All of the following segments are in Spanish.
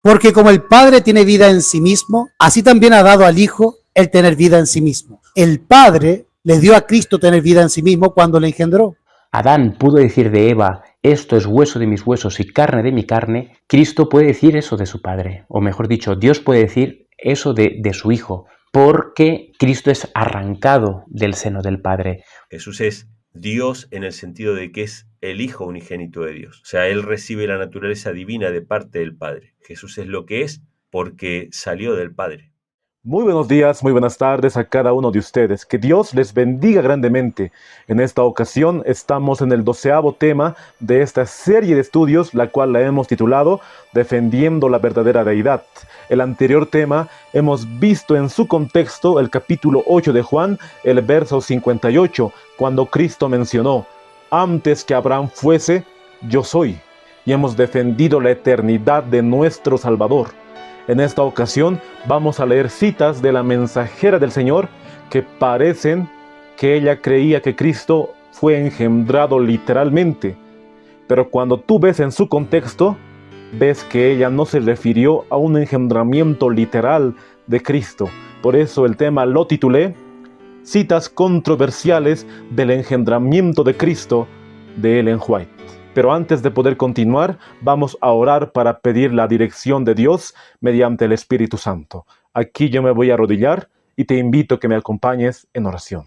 Porque como el Padre tiene vida en sí mismo, así también ha dado al Hijo el tener vida en sí mismo. El Padre le dio a Cristo tener vida en sí mismo cuando le engendró. Adán pudo decir de Eva, esto es hueso de mis huesos y carne de mi carne. Cristo puede decir eso de su Padre, o mejor dicho, Dios puede decir eso de su Hijo, porque Cristo es arrancado del seno del Padre. Jesús es Dios en el sentido de que es el Hijo unigénito de Dios. O sea, Él recibe la naturaleza divina de parte del Padre. Jesús es lo que es porque salió del Padre. Muy buenos días, muy buenas tardes a cada uno de ustedes. Que Dios les bendiga grandemente. En esta ocasión estamos en el 12º tema de esta serie de estudios, la cual la hemos titulado Defendiendo la verdadera deidad. El anterior tema hemos visto en su contexto el capítulo 8 de Juan, el verso 58, cuando Cristo mencionó, antes que Abraham fuese, yo soy. Y hemos defendido la eternidad de nuestro Salvador. En esta ocasión vamos a leer citas de la mensajera del Señor que parecen que ella creía que Cristo fue engendrado literalmente. Pero cuando tú ves en su contexto, ves que ella no se refirió a un engendramiento literal de Cristo. Por eso el tema lo titulé Citas controversiales del engendramiento de Cristo de Ellen White. Pero antes de poder continuar, vamos a orar para pedir la dirección de Dios mediante el Espíritu Santo. Aquí yo me voy a arrodillar y te invito a que me acompañes en oración.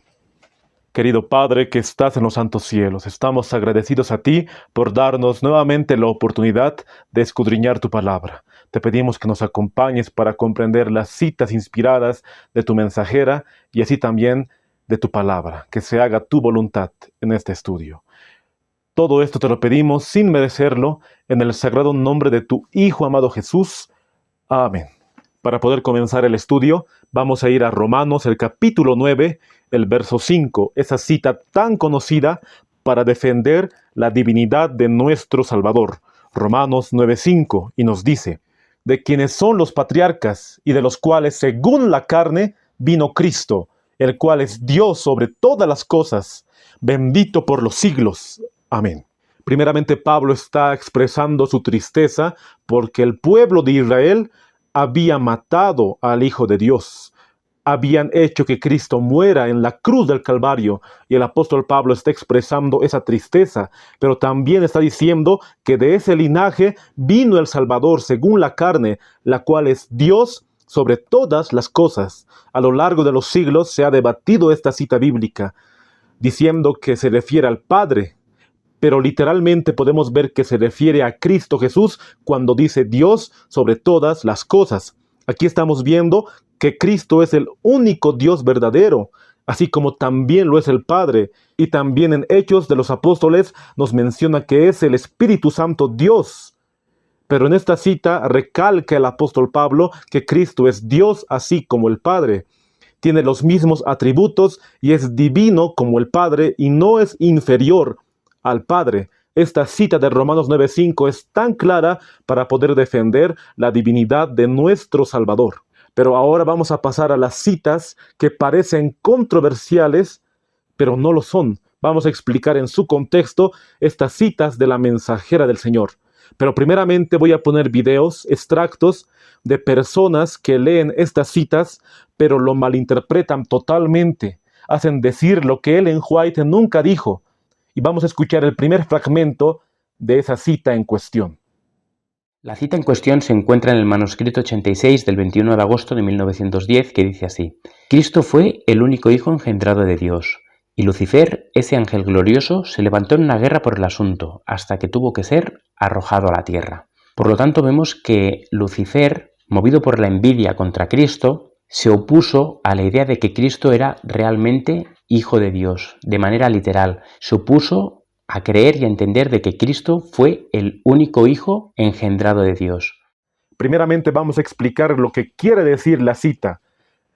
Querido Padre que estás en los santos cielos, estamos agradecidos a ti por darnos nuevamente la oportunidad de escudriñar tu palabra. Te pedimos que nos acompañes para comprender las citas inspiradas de tu mensajera y así también de tu palabra, que se haga tu voluntad en este estudio. Todo esto te lo pedimos sin merecerlo, en el sagrado nombre de tu Hijo amado Jesús. Amén. Para poder comenzar el estudio, vamos a ir a Romanos, el capítulo 9, el verso 5, esa cita tan conocida para defender la divinidad de nuestro Salvador. Romanos 9:5, y nos dice, de quienes son los patriarcas y de los cuales, según la carne, vino Cristo, el cual es Dios sobre todas las cosas, bendito por los siglos. Amén. Primeramente, Pablo está expresando su tristeza porque el pueblo de Israel había matado al Hijo de Dios. Habían hecho que Cristo muera en la cruz del Calvario y el apóstol Pablo está expresando esa tristeza, pero también está diciendo que de ese linaje vino el Salvador según la carne, la cual es Dios sobre todas las cosas. A lo largo de los siglos se ha debatido esta cita bíblica, diciendo que se refiere al Padre, pero literalmente podemos ver que se refiere a Cristo Jesús cuando dice Dios sobre todas las cosas. Aquí estamos viendo que Cristo es el único Dios verdadero, así como también lo es el Padre. Y también en Hechos de los Apóstoles nos menciona que es el Espíritu Santo Dios. Pero en esta cita recalca el apóstol Pablo que Cristo es Dios así como el Padre. Tiene los mismos atributos y es divino como el Padre y no es inferior al Padre. Esta cita de Romanos 9:5 es tan clara para poder defender la divinidad de nuestro Salvador. Pero ahora vamos a pasar a las citas que parecen controversiales, pero no lo son. Vamos a explicar en su contexto estas citas de la mensajera del Señor. Pero primeramente voy a poner videos, extractos de personas que leen estas citas, pero lo malinterpretan totalmente. Hacen decir lo que Ellen White nunca dijo. Y vamos a escuchar el primer fragmento de esa cita en cuestión. La cita en cuestión se encuentra en el manuscrito 86 del 21 de agosto de 1910, que dice así: Cristo fue el único Hijo engendrado de Dios, y Lucifer, ese ángel glorioso, se levantó en una guerra por el asunto, hasta que tuvo que ser arrojado a la tierra. Por lo tanto, vemos que Lucifer, movido por la envidia contra Cristo, se opuso a la idea de que Cristo era realmente Hijo de Dios, de manera literal. Se opuso a creer y a entender de que Cristo fue el único Hijo engendrado de Dios. Primeramente vamos a explicar lo que quiere decir la cita,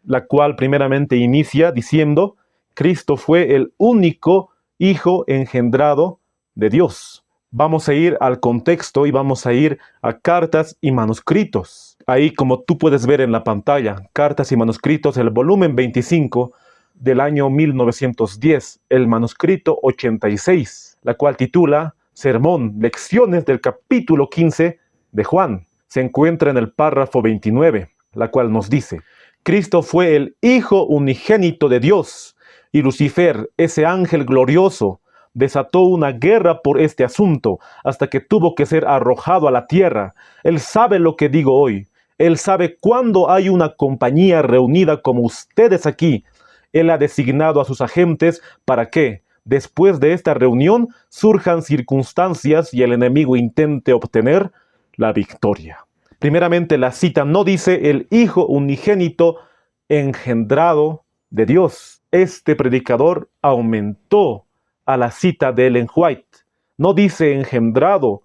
la cual primeramente inicia diciendo, Cristo fue el único Hijo engendrado de Dios. Vamos a ir al contexto y vamos a ir a cartas y manuscritos. Ahí, como tú puedes ver en la pantalla, cartas y manuscritos, el volumen 25 del año 1910, el manuscrito 86, la cual titula Sermón, lecciones del capítulo 15 de Juan. se encuentra en el párrafo 29, la cual nos dice: Cristo fue el Hijo unigénito de Dios, y Lucifer, ese ángel glorioso, desató una guerra por este asunto hasta que tuvo que ser arrojado a la tierra. Él sabe lo que digo hoy. Él sabe cuándo hay una compañía reunida como ustedes aquí. Él ha designado a sus agentes para que, después de esta reunión, surjan circunstancias y el enemigo intente obtener la victoria. Primeramente, la cita no dice el Hijo unigénito engendrado de Dios. Este predicador aumentó a la cita de Ellen White. No dice engendrado,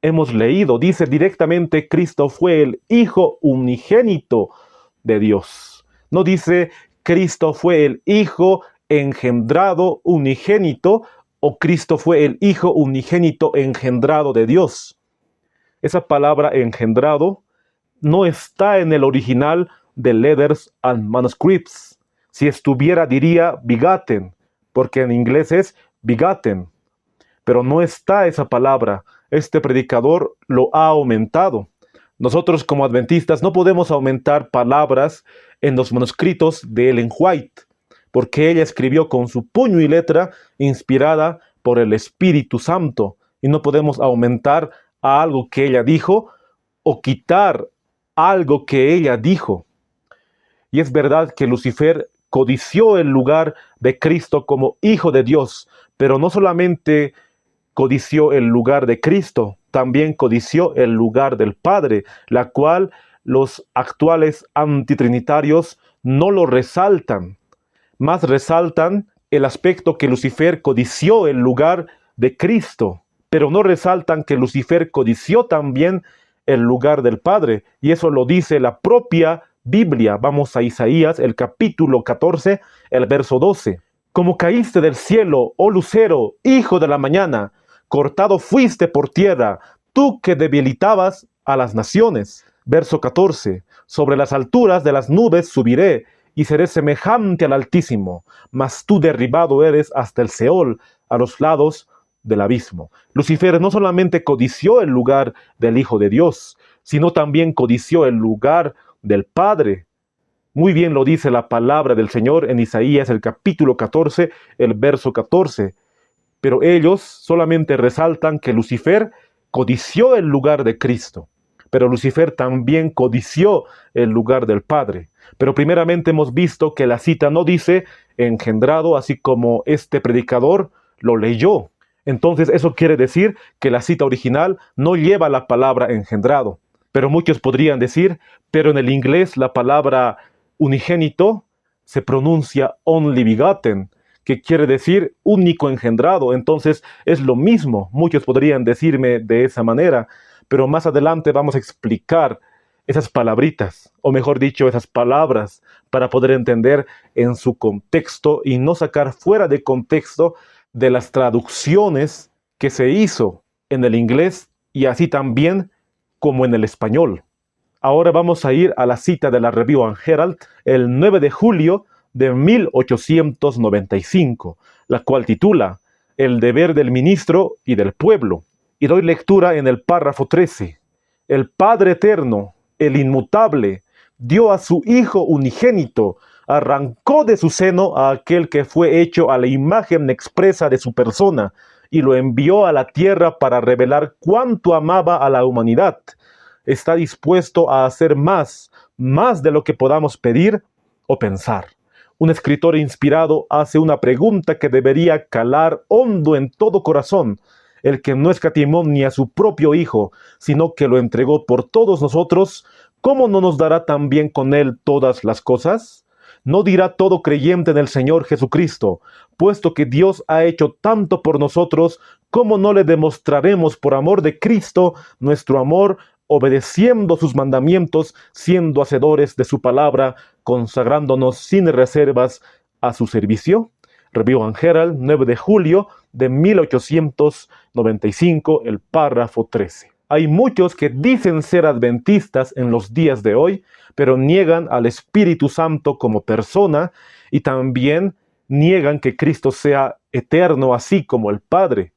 hemos leído, dice directamente Cristo fue el Hijo unigénito de Dios. No dice Cristo fue el Hijo engendrado unigénito o Cristo fue el Hijo unigénito engendrado de Dios. Esa palabra engendrado no está en el original de Letters and Manuscripts. Si estuviera diría begotten, porque en inglés es begotten. Pero no está esa palabra. Este predicador lo ha aumentado. Nosotros como adventistas no podemos aumentar palabras en los manuscritos de Ellen White, porque ella escribió con su puño y letra inspirada por el Espíritu Santo, y no podemos aumentar a algo que ella dijo o quitar algo que ella dijo. Y es verdad que Lucifer codició el lugar de Cristo como Hijo de Dios, pero no solamente codició el lugar de Cristo, también codició el lugar del Padre, la cual los actuales antitrinitarios no lo resaltan. Más resaltan el aspecto que Lucifer codició el lugar de Cristo, pero no resaltan que Lucifer codició también el lugar del Padre, y eso lo dice la propia Biblia. Vamos a Isaías, el capítulo 14, el verso 12. Como caíste del cielo, oh lucero, hijo de la mañana, cortado fuiste por tierra, tú que debilitabas a las naciones. Verso 14. Sobre las alturas de las nubes subiré, y seré semejante al Altísimo, mas tú derribado eres hasta el Seol, a los lados del abismo. Lucifer no solamente codició el lugar del Hijo de Dios, sino también codició el lugar del Padre. Muy bien lo dice la palabra del Señor en Isaías, el capítulo 14, el verso 14. Pero ellos solamente resaltan que Lucifer codició el lugar de Cristo, pero Lucifer también codició el lugar del Padre. Pero primeramente hemos visto que la cita no dice engendrado, así como este predicador lo leyó. Entonces eso quiere decir que la cita original no lleva la palabra engendrado. Pero muchos podrían decir, pero en el inglés la palabra unigénito se pronuncia only begotten, que quiere decir único engendrado. Entonces es lo mismo. Muchos podrían decirme de esa manera, pero más adelante vamos a explicar esas palabritas, o mejor dicho, esas palabras, para poder entender en su contexto y no sacar fuera de contexto de las traducciones que se hizo en el inglés y así también como en el español. Ahora vamos a ir a la cita de la Review and Herald el 9 de julio de 1895, la cual titula El deber del ministro y del pueblo. Y doy lectura en el párrafo 13. El Padre Eterno, el inmutable, dio a su Hijo unigénito, arrancó de su seno a aquel que fue hecho a la imagen expresa de su persona, y lo envió a la tierra para revelar cuánto amaba a la humanidad. Está dispuesto a hacer más de lo que podamos pedir o pensar. Un escritor inspirado hace una pregunta que debería calar hondo en todo corazón. El que no escatimó ni a su propio Hijo, sino que lo entregó por todos nosotros, ¿cómo no nos dará también con él todas las cosas? ¿No dirá todo creyente en el Señor Jesucristo, puesto que Dios ha hecho tanto por nosotros, cómo no le demostraremos por amor de Cristo nuestro amor, obedeciendo sus mandamientos, siendo hacedores de su palabra, consagrándonos sin reservas a su servicio? Review and Herald, 9 de julio de 1895, el párrafo 13. Hay muchos que dicen ser adventistas en los días de hoy, pero niegan al Espíritu Santo como persona y también niegan que Cristo sea eterno así como el Padre.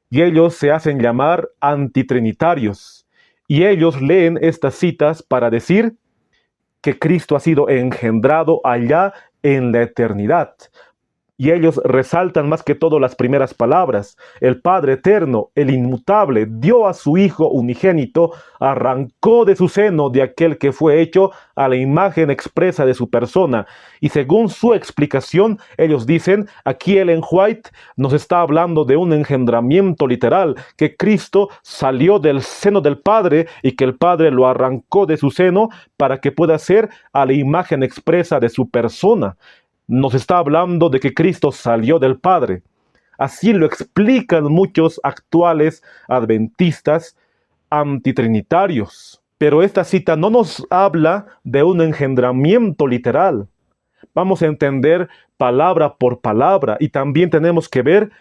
Y ellos se hacen llamar antitrinitarios. Y ellos leen estas citas para decir que Cristo ha sido engendrado allá en la eternidad. Y ellos resaltan más que todo las primeras palabras. El Padre eterno, el inmutable, dio a su Hijo unigénito, arrancó de su seno de aquel que fue hecho a la imagen expresa de su persona. Y según su explicación, ellos dicen, aquí Ellen White nos está hablando de un engendramiento literal, que Cristo salió del seno del Padre y que el Padre lo arrancó de su seno para que pueda ser a la imagen expresa de su persona. Nos está hablando de que Cristo salió del Padre. Así lo explican muchos actuales adventistas antitrinitarios. Pero esta cita no nos habla de un engendramiento literal. Vamos a entender palabra por palabra y también tenemos que ver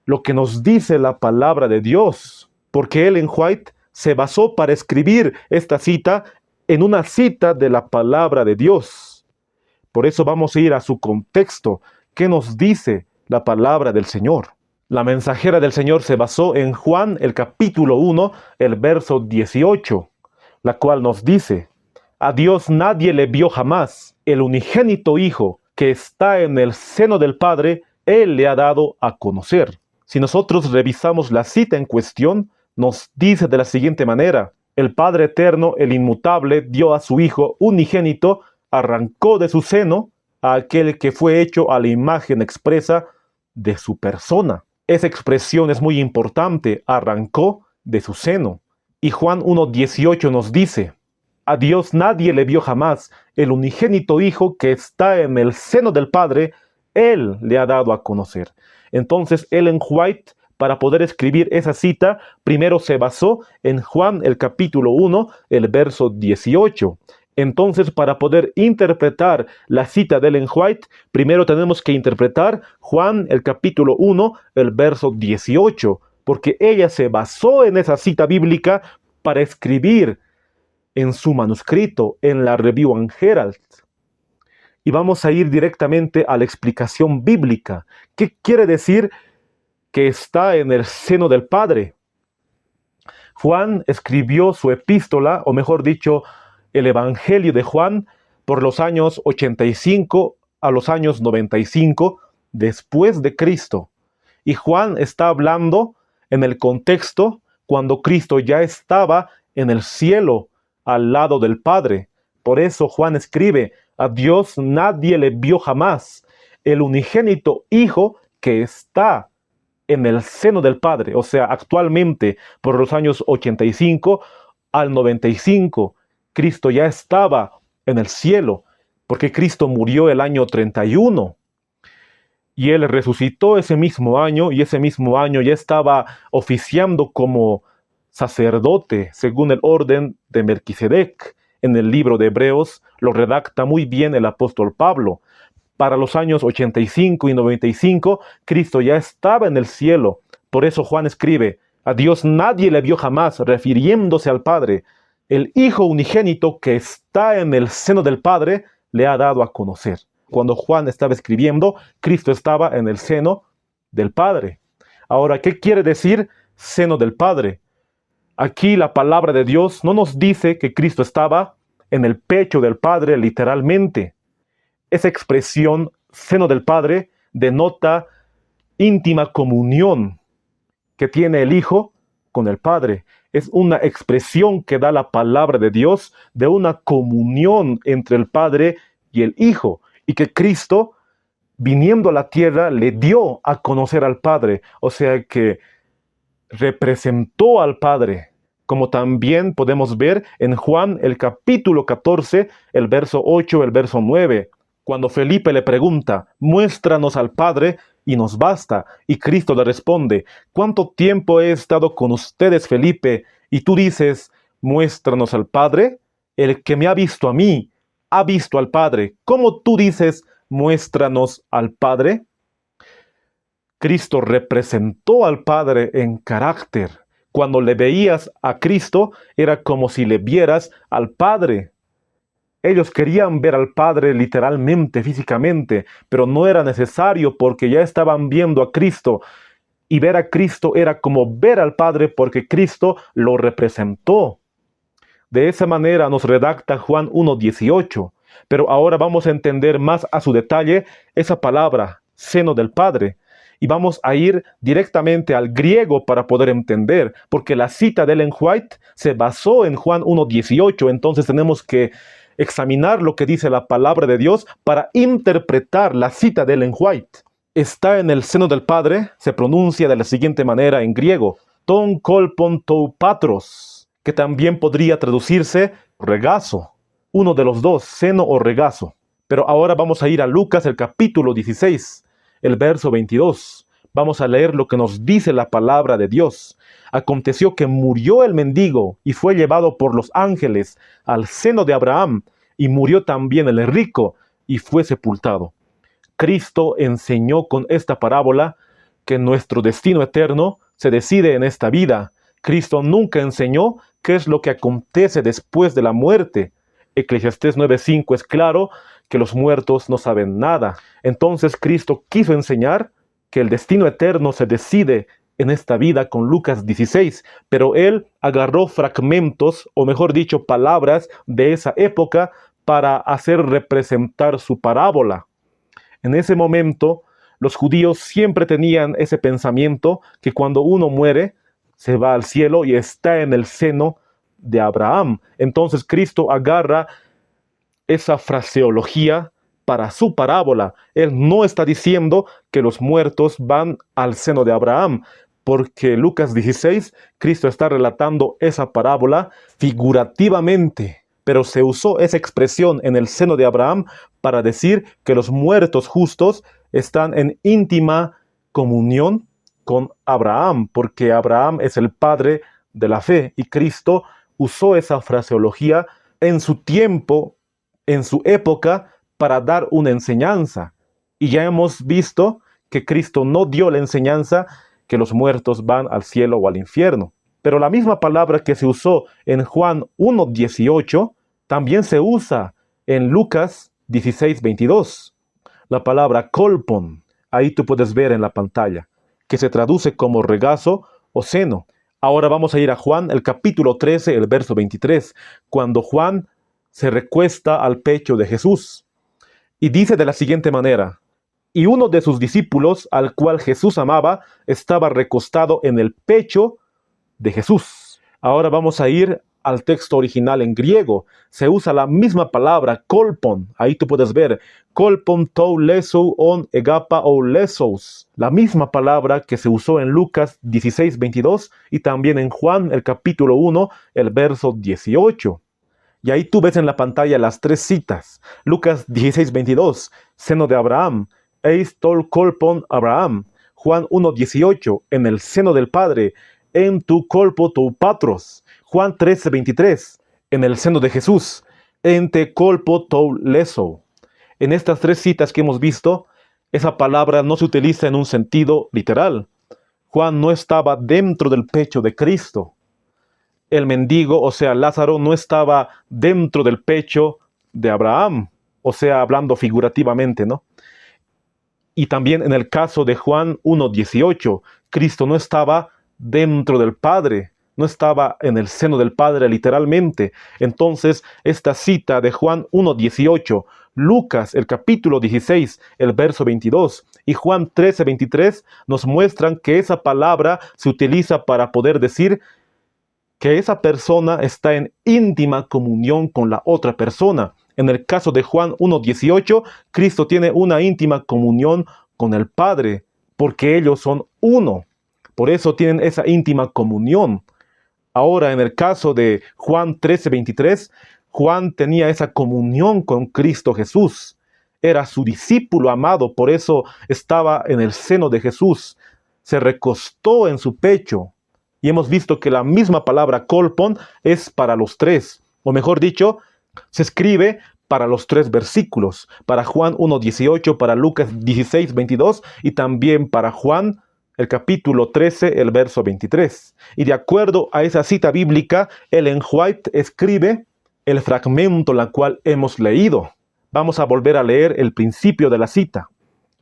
lo que nos dice la palabra de Dios. Porque Ellen White se basó para escribir esta cita en una cita de la palabra de Dios. Por eso vamos a ir a su contexto. ¿Qué nos dice la palabra del Señor? La mensajera del Señor se basó en Juan, el capítulo 1, el verso 18, la cual nos dice, a Dios nadie le vio jamás, el unigénito Hijo que está en el seno del Padre, Él le ha dado a conocer. Si nosotros revisamos la cita en cuestión, nos dice de la siguiente manera, el Padre eterno, el inmutable, dio a su Hijo unigénito, arrancó de su seno a aquel que fue hecho a la imagen expresa de su persona. Esa expresión es muy importante, arrancó de su seno. Y Juan 1:18 nos dice, a Dios nadie le vio jamás, el unigénito Hijo que está en el seno del Padre, Él le ha dado a conocer. Entonces Ellen White, para poder escribir esa cita, primero se basó en Juan el capítulo 1, el verso 18. Entonces, para poder interpretar la cita de Ellen White, primero tenemos que interpretar Juan el capítulo 1, el verso 18, porque ella se basó en esa cita bíblica para escribir en su manuscrito, en la Review and Herald. Y vamos a ir directamente a la explicación bíblica. ¿Qué quiere decir que está en el seno del Padre? Juan escribió su epístola, o mejor dicho, el Evangelio de Juan, por los años 85 a los años 95 después de Cristo. Y Juan está hablando en el contexto cuando Cristo ya estaba en el cielo, al lado del Padre. Por eso Juan escribe, a Dios nadie le vio jamás, el unigénito Hijo que está en el seno del Padre. O sea, actualmente, por los años 85 al 95, Cristo ya estaba en el cielo, porque Cristo murió el año 31. Y Él resucitó ese mismo año, y ese mismo año ya estaba oficiando como sacerdote, según el orden de Melquisedec. En el libro de Hebreos lo redacta muy bien el apóstol Pablo. Para los años 85 y 95, Cristo ya estaba en el cielo. Por eso Juan escribe, a Dios nadie le vio jamás, refiriéndose al Padre. El Hijo unigénito que está en el seno del Padre le ha dado a conocer. Cuando Juan estaba escribiendo, Cristo estaba en el seno del Padre. Ahora, ¿qué quiere decir seno del Padre? Aquí la palabra de Dios no nos dice que Cristo estaba en el pecho del Padre literalmente. Esa expresión, seno del Padre, denota íntima comunión que tiene el Hijo con el Padre. Es una expresión que da la palabra de Dios de una comunión entre el Padre y el Hijo, y que Cristo, viniendo a la tierra, le dio a conocer al Padre, o sea que representó al Padre, como también podemos ver en Juan el capítulo 14, el verso 8, el verso 9, cuando Felipe le pregunta, muéstranos al Padre y nos basta. Y Cristo le responde, ¿cuánto tiempo he estado con ustedes, Felipe? Y tú dices, muéstranos al Padre. El que me ha visto a mí, ha visto al Padre. ¿Cómo tú dices, muéstranos al Padre? Cristo representó al Padre en carácter. Cuando le veías a Cristo, era como si le vieras al Padre. Ellos querían ver al Padre literalmente, físicamente, pero no era necesario porque ya estaban viendo a Cristo. Y ver a Cristo era como ver al Padre porque Cristo lo representó. De esa manera nos redacta Juan 1:18. Pero ahora vamos a entender más a su detalle esa palabra, seno del Padre. Y vamos a ir directamente al griego para poder entender, porque la cita de Ellen White se basó en Juan 1:18, entonces tenemos que examinar lo que dice la palabra de Dios para interpretar la cita de Ellen White. Está en el seno del Padre, se pronuncia de la siguiente manera en griego, ton kolpon tou patros, que también podría traducirse regazo, uno de los dos, seno o regazo. Pero ahora vamos a ir a Lucas, el capítulo 16, el verso 22. Vamos a leer lo que nos dice la palabra de Dios. Aconteció que murió el mendigo y fue llevado por los ángeles al seno de Abraham, y murió también el rico y fue sepultado. Cristo enseñó con esta parábola que nuestro destino eterno se decide en esta vida. Cristo nunca enseñó qué es lo que acontece después de la muerte. Eclesiastés 9:5 es claro que los muertos no saben nada. Entonces Cristo quiso enseñar que el destino eterno se decide en esta vida con Lucas 16, pero él agarró fragmentos, o mejor dicho, palabras de esa época para hacer representar su parábola. En ese momento, los judíos siempre tenían ese pensamiento que cuando uno muere, se va al cielo y está en el seno de Abraham. Entonces Cristo agarra esa fraseología para su parábola. Él no está diciendo que los muertos van al seno de Abraham, porque Lucas 16, Cristo está relatando esa parábola figurativamente, pero se usó esa expresión en el seno de Abraham para decir que los muertos justos están en íntima comunión con Abraham, porque Abraham es el padre de la fe, y Cristo usó esa fraseología en su tiempo, en su época, para dar una enseñanza. Y ya hemos visto que Cristo no dio la enseñanza que los muertos van al cielo o al infierno. Pero la misma palabra que se usó en Juan 1:18 también se usa en Lucas 16:22. La palabra kolpon, ahí tú puedes ver en la pantalla, que se traduce como regazo o seno. Ahora vamos a ir a Juan, el capítulo 13, el verso 23, cuando Juan se recuesta al pecho de Jesús. Y dice de la siguiente manera: y uno de sus discípulos, al cual Jesús amaba, estaba recostado en el pecho de Jesús. Ahora vamos a ir al texto original en griego. Se usa la misma palabra, kolpon. Ahí tú puedes ver, kolpon tou lesou on egapa ou lesos. La misma palabra que se usó en Lucas 16:22 y también en Juan, el capítulo 1, el verso 18. Y ahí tú ves en la pantalla las tres citas. Lucas 16:22, seno de Abraham. Eis tol kolpon Abraham. Juan 1:18, en el seno del Padre. En tu kolpo tou patros. Juan 13:23, en el seno de Jesús. En te kolpo tou leso. En estas tres citas que hemos visto, esa palabra no se utiliza en un sentido literal. Juan no estaba dentro del pecho de Cristo. El mendigo, o sea, Lázaro, no estaba dentro del pecho de Abraham, o sea, hablando figurativamente, ¿no? Y también en el caso de Juan 1:18, Cristo no estaba dentro del Padre, no estaba en el seno del Padre literalmente. Entonces, esta cita de Juan 1:18, Lucas, el capítulo 16, el verso 22, y Juan 13:23 nos muestran que esa palabra se utiliza para poder decir que esa persona está en íntima comunión con la otra persona. En el caso de Juan 1:18, Cristo tiene una íntima comunión con el Padre, porque ellos son uno. Por eso tienen esa íntima comunión. Ahora, en el caso de Juan 13:23, Juan tenía esa comunión con Cristo Jesús. Era su discípulo amado, por eso estaba en el seno de Jesús. Se recostó en su pecho. Y hemos visto que la misma palabra kolpon es para los tres. O mejor dicho, se escribe para los tres versículos. Para Juan 1:18, para Lucas 16:22 y también para Juan el capítulo 13, el verso 23. Y de acuerdo a esa cita bíblica, Ellen White escribe el fragmento la cual hemos leído. Vamos a volver a leer el principio de la cita.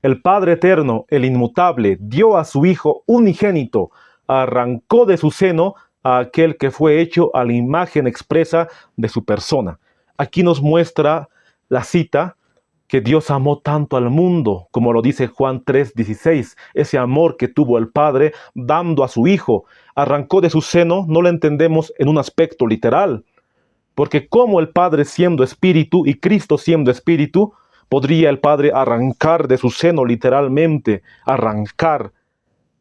El Padre Eterno, el Inmutable, dio a su Hijo unigénito, arrancó de su seno a aquel que fue hecho a la imagen expresa de su persona. Aquí nos muestra la cita que Dios amó tanto al mundo, como lo dice Juan 3:16, ese amor que tuvo el Padre dando a su Hijo, arrancó de su seno, no lo entendemos en un aspecto literal, porque como el Padre siendo espíritu y Cristo siendo espíritu, podría el Padre arrancar de su seno literalmente, arrancar,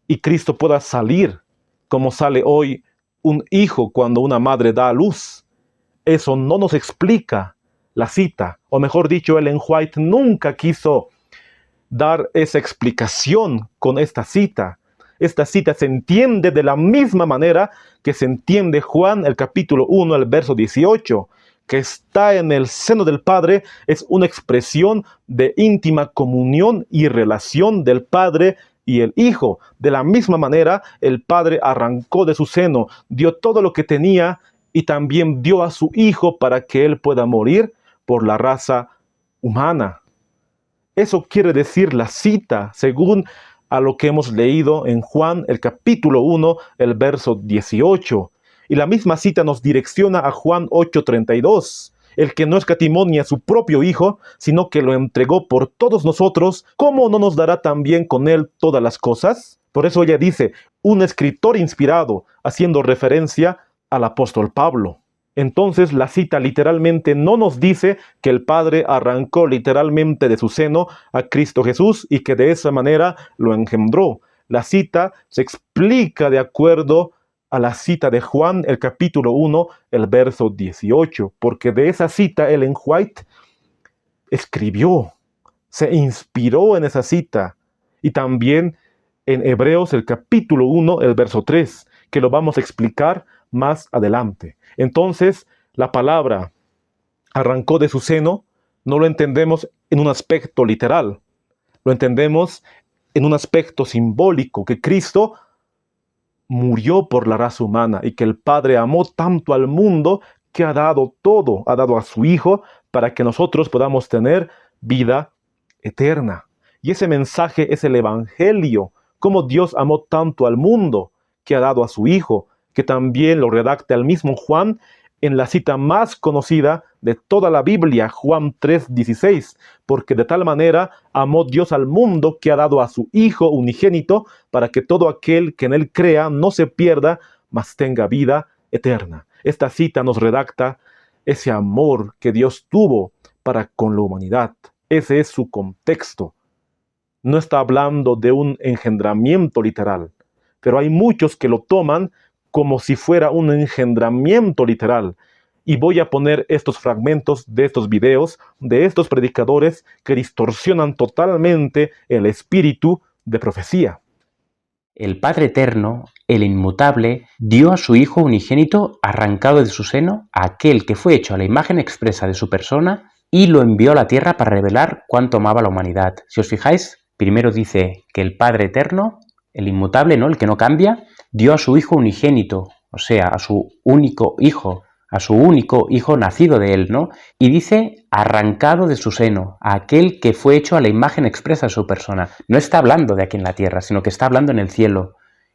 y Cristo pueda salir, como sale hoy un hijo cuando una madre da a luz. Eso no nos explica la cita, o mejor dicho, Ellen White nunca quiso dar esa explicación con esta cita. Esta cita se entiende de la misma manera que se entiende Juan, el capítulo 1, el verso 18, que está en el seno del Padre, es una expresión de íntima comunión y relación del Padre y el Hijo. De la misma manera, el Padre arrancó de su seno, dio todo lo que tenía y también dio a su Hijo para que Él pueda morir por la raza humana. Eso quiere decir la cita, según a lo que hemos leído en Juan, el capítulo 1, el verso 18. Y la misma cita nos direcciona a Juan 8:32. El que no escatimó ni a su propio Hijo, sino que lo entregó por todos nosotros, ¿cómo no nos dará también con Él todas las cosas? Por eso ella dice, un escritor inspirado, haciendo referencia al apóstol Pablo. Entonces la cita literalmente no nos dice que el Padre arrancó literalmente de su seno a Cristo Jesús y que de esa manera lo engendró. La cita se explica de acuerdo a la cita de Juan, el capítulo 1, el verso 18, porque de esa cita Ellen White escribió, se inspiró en esa cita, y también en Hebreos, el capítulo 1, el verso 3, que lo vamos a explicar más adelante. Entonces, la palabra arrancó de su seno, no lo entendemos en un aspecto literal, lo entendemos en un aspecto simbólico, que Cristo murió por la raza humana y que el Padre amó tanto al mundo que ha dado todo, ha dado a su Hijo para que nosotros podamos tener vida eterna. Y ese mensaje es el Evangelio, como Dios amó tanto al mundo que ha dado a su Hijo, que también lo redacta el mismo Juan en la cita más conocida de toda la Biblia, Juan 3:16, porque de tal manera amó Dios al mundo que ha dado a su Hijo unigénito para que todo aquel que en Él crea no se pierda, mas tenga vida eterna. Esta cita nos redacta ese amor que Dios tuvo para con la humanidad. Ese es su contexto. No está hablando de un engendramiento literal, pero hay muchos que lo toman como si fuera un engendramiento literal. Y voy a poner estos fragmentos de estos videos, de estos predicadores que distorsionan totalmente el espíritu de profecía. El Padre Eterno, el Inmutable, dio a su Hijo unigénito arrancado de su seno a aquel que fue hecho a la imagen expresa de su persona y lo envió a la tierra para revelar cuánto amaba a la humanidad. Si os fijáis, primero dice que el Padre Eterno, el Inmutable, ¿no?, el que no cambia, dio a su Hijo unigénito, o sea, a su único Hijo nacido de Él, ¿no? Y dice arrancado de su seno, a aquel que fue hecho a la imagen expresa de su persona. No está hablando de aquí en la tierra, sino que está hablando en el cielo.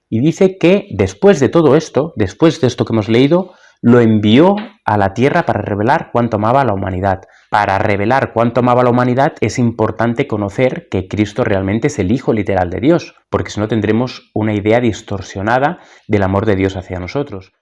Y dice que después de todo esto, después de esto que hemos leído, lo envió a la tierra para revelar cuánto amaba a la humanidad. Para revelar cuánto amaba a la humanidad es importante conocer que Cristo realmente es el Hijo literal de Dios, porque si no tendremos una idea distorsionada del amor de Dios hacia nosotros.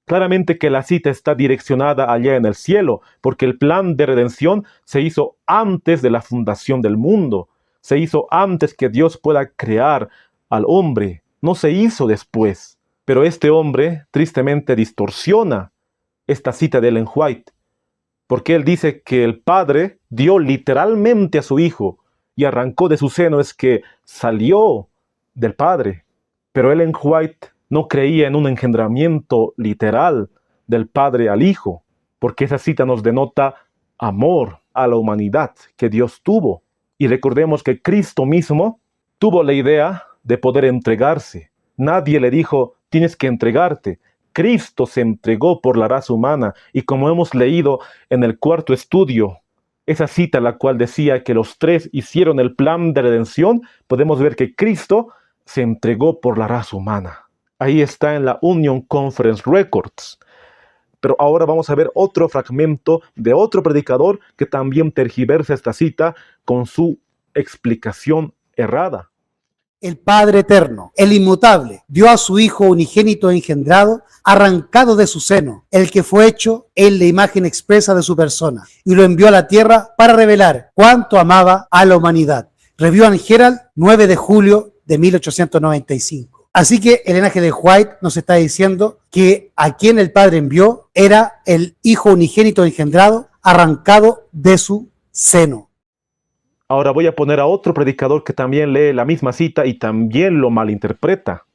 Claramente que la cita está direccionada allá en el cielo, porque el plan de redención se hizo antes de la fundación del mundo. Se hizo antes que Dios pueda crear al hombre. No se hizo después. Pero este hombre tristemente distorsiona esta cita de Ellen White, porque él dice que el Padre dio literalmente a su Hijo y arrancó de su seno, es que salió del Padre. Pero Ellen White no creía en un engendramiento literal del Padre al Hijo, porque esa cita nos denota amor a la humanidad que Dios tuvo. Y recordemos que Cristo mismo tuvo la idea de poder entregarse. Nadie le dijo, tienes que entregarte. Cristo se entregó por la raza humana, y como hemos leído en el cuarto estudio, esa cita la cual decía que los tres hicieron el plan de redención, podemos ver que Cristo se entregó por la raza humana. Ahí está en la Union Conference Records. Pero ahora vamos a ver otro fragmento de otro predicador que también tergiversa esta cita con su explicación errada. El Padre eterno, el inmutable, dio a su Hijo unigénito engendrado, arrancado de su seno, el que fue hecho en la imagen expresa de su persona, y lo envió a la tierra para revelar cuánto amaba a la humanidad. Review and Herald, 9 de julio de 1895. Así que el Ellen G. White nos está diciendo que a quien el Padre envió era el Hijo unigénito engendrado, arrancado de su seno. Ahora voy a poner a otro predicador que también lee la misma cita y también lo malinterpreta.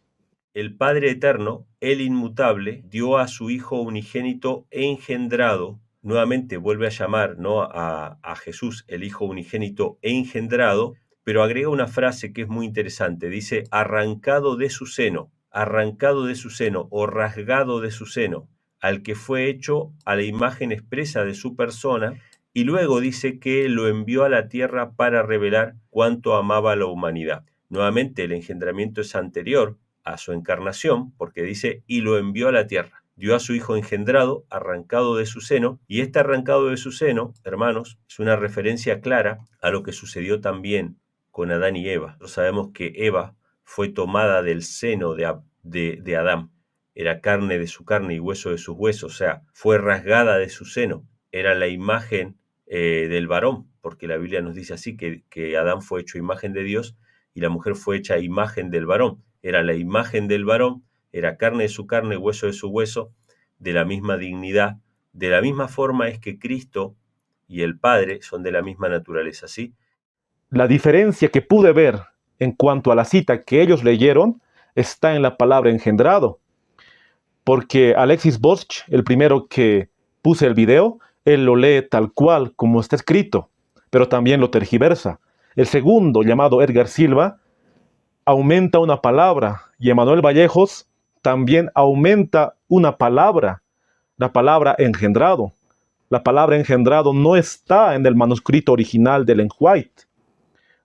El Padre eterno, el inmutable, dio a su Hijo unigénito engendrado. Nuevamente vuelve a llamar, ¿no?, a Jesús el Hijo unigénito engendrado, pero agrega una frase que es muy interesante. Dice, arrancado de su seno o rasgado de su seno, al que fue hecho a la imagen expresa de su persona. Y luego dice que lo envió a la tierra para revelar cuánto amaba a la humanidad. Nuevamente el engendramiento es anterior a su encarnación, porque dice, y lo envió a la tierra. Dio a su Hijo engendrado, arrancado de su seno, y este arrancado de su seno, hermanos, es una referencia clara a lo que sucedió también con Adán y Eva. Nosotros sabemos que Eva fue tomada del seno de Adán. Era carne de su carne y hueso de sus huesos, o sea, fue rasgada de su seno. Era la imagen del varón, porque la Biblia nos dice así, que Adán fue hecho imagen de Dios y la mujer fue hecha imagen del varón. Era la imagen del varón, era carne de su carne, hueso de su hueso, de la misma dignidad. De la misma forma es que Cristo y el Padre son de la misma naturaleza, ¿sí? La diferencia que pude ver en cuanto a la cita que ellos leyeron está en la palabra engendrado. Porque Alexis Bosch, el primero que puse el video, él lo lee tal cual como está escrito, pero también lo tergiversa. El segundo, llamado Edgar Silva, aumenta una palabra, y Emanuel Vallejos también aumenta una palabra, la palabra engendrado. La palabra engendrado no está en el manuscrito original de Ellen White.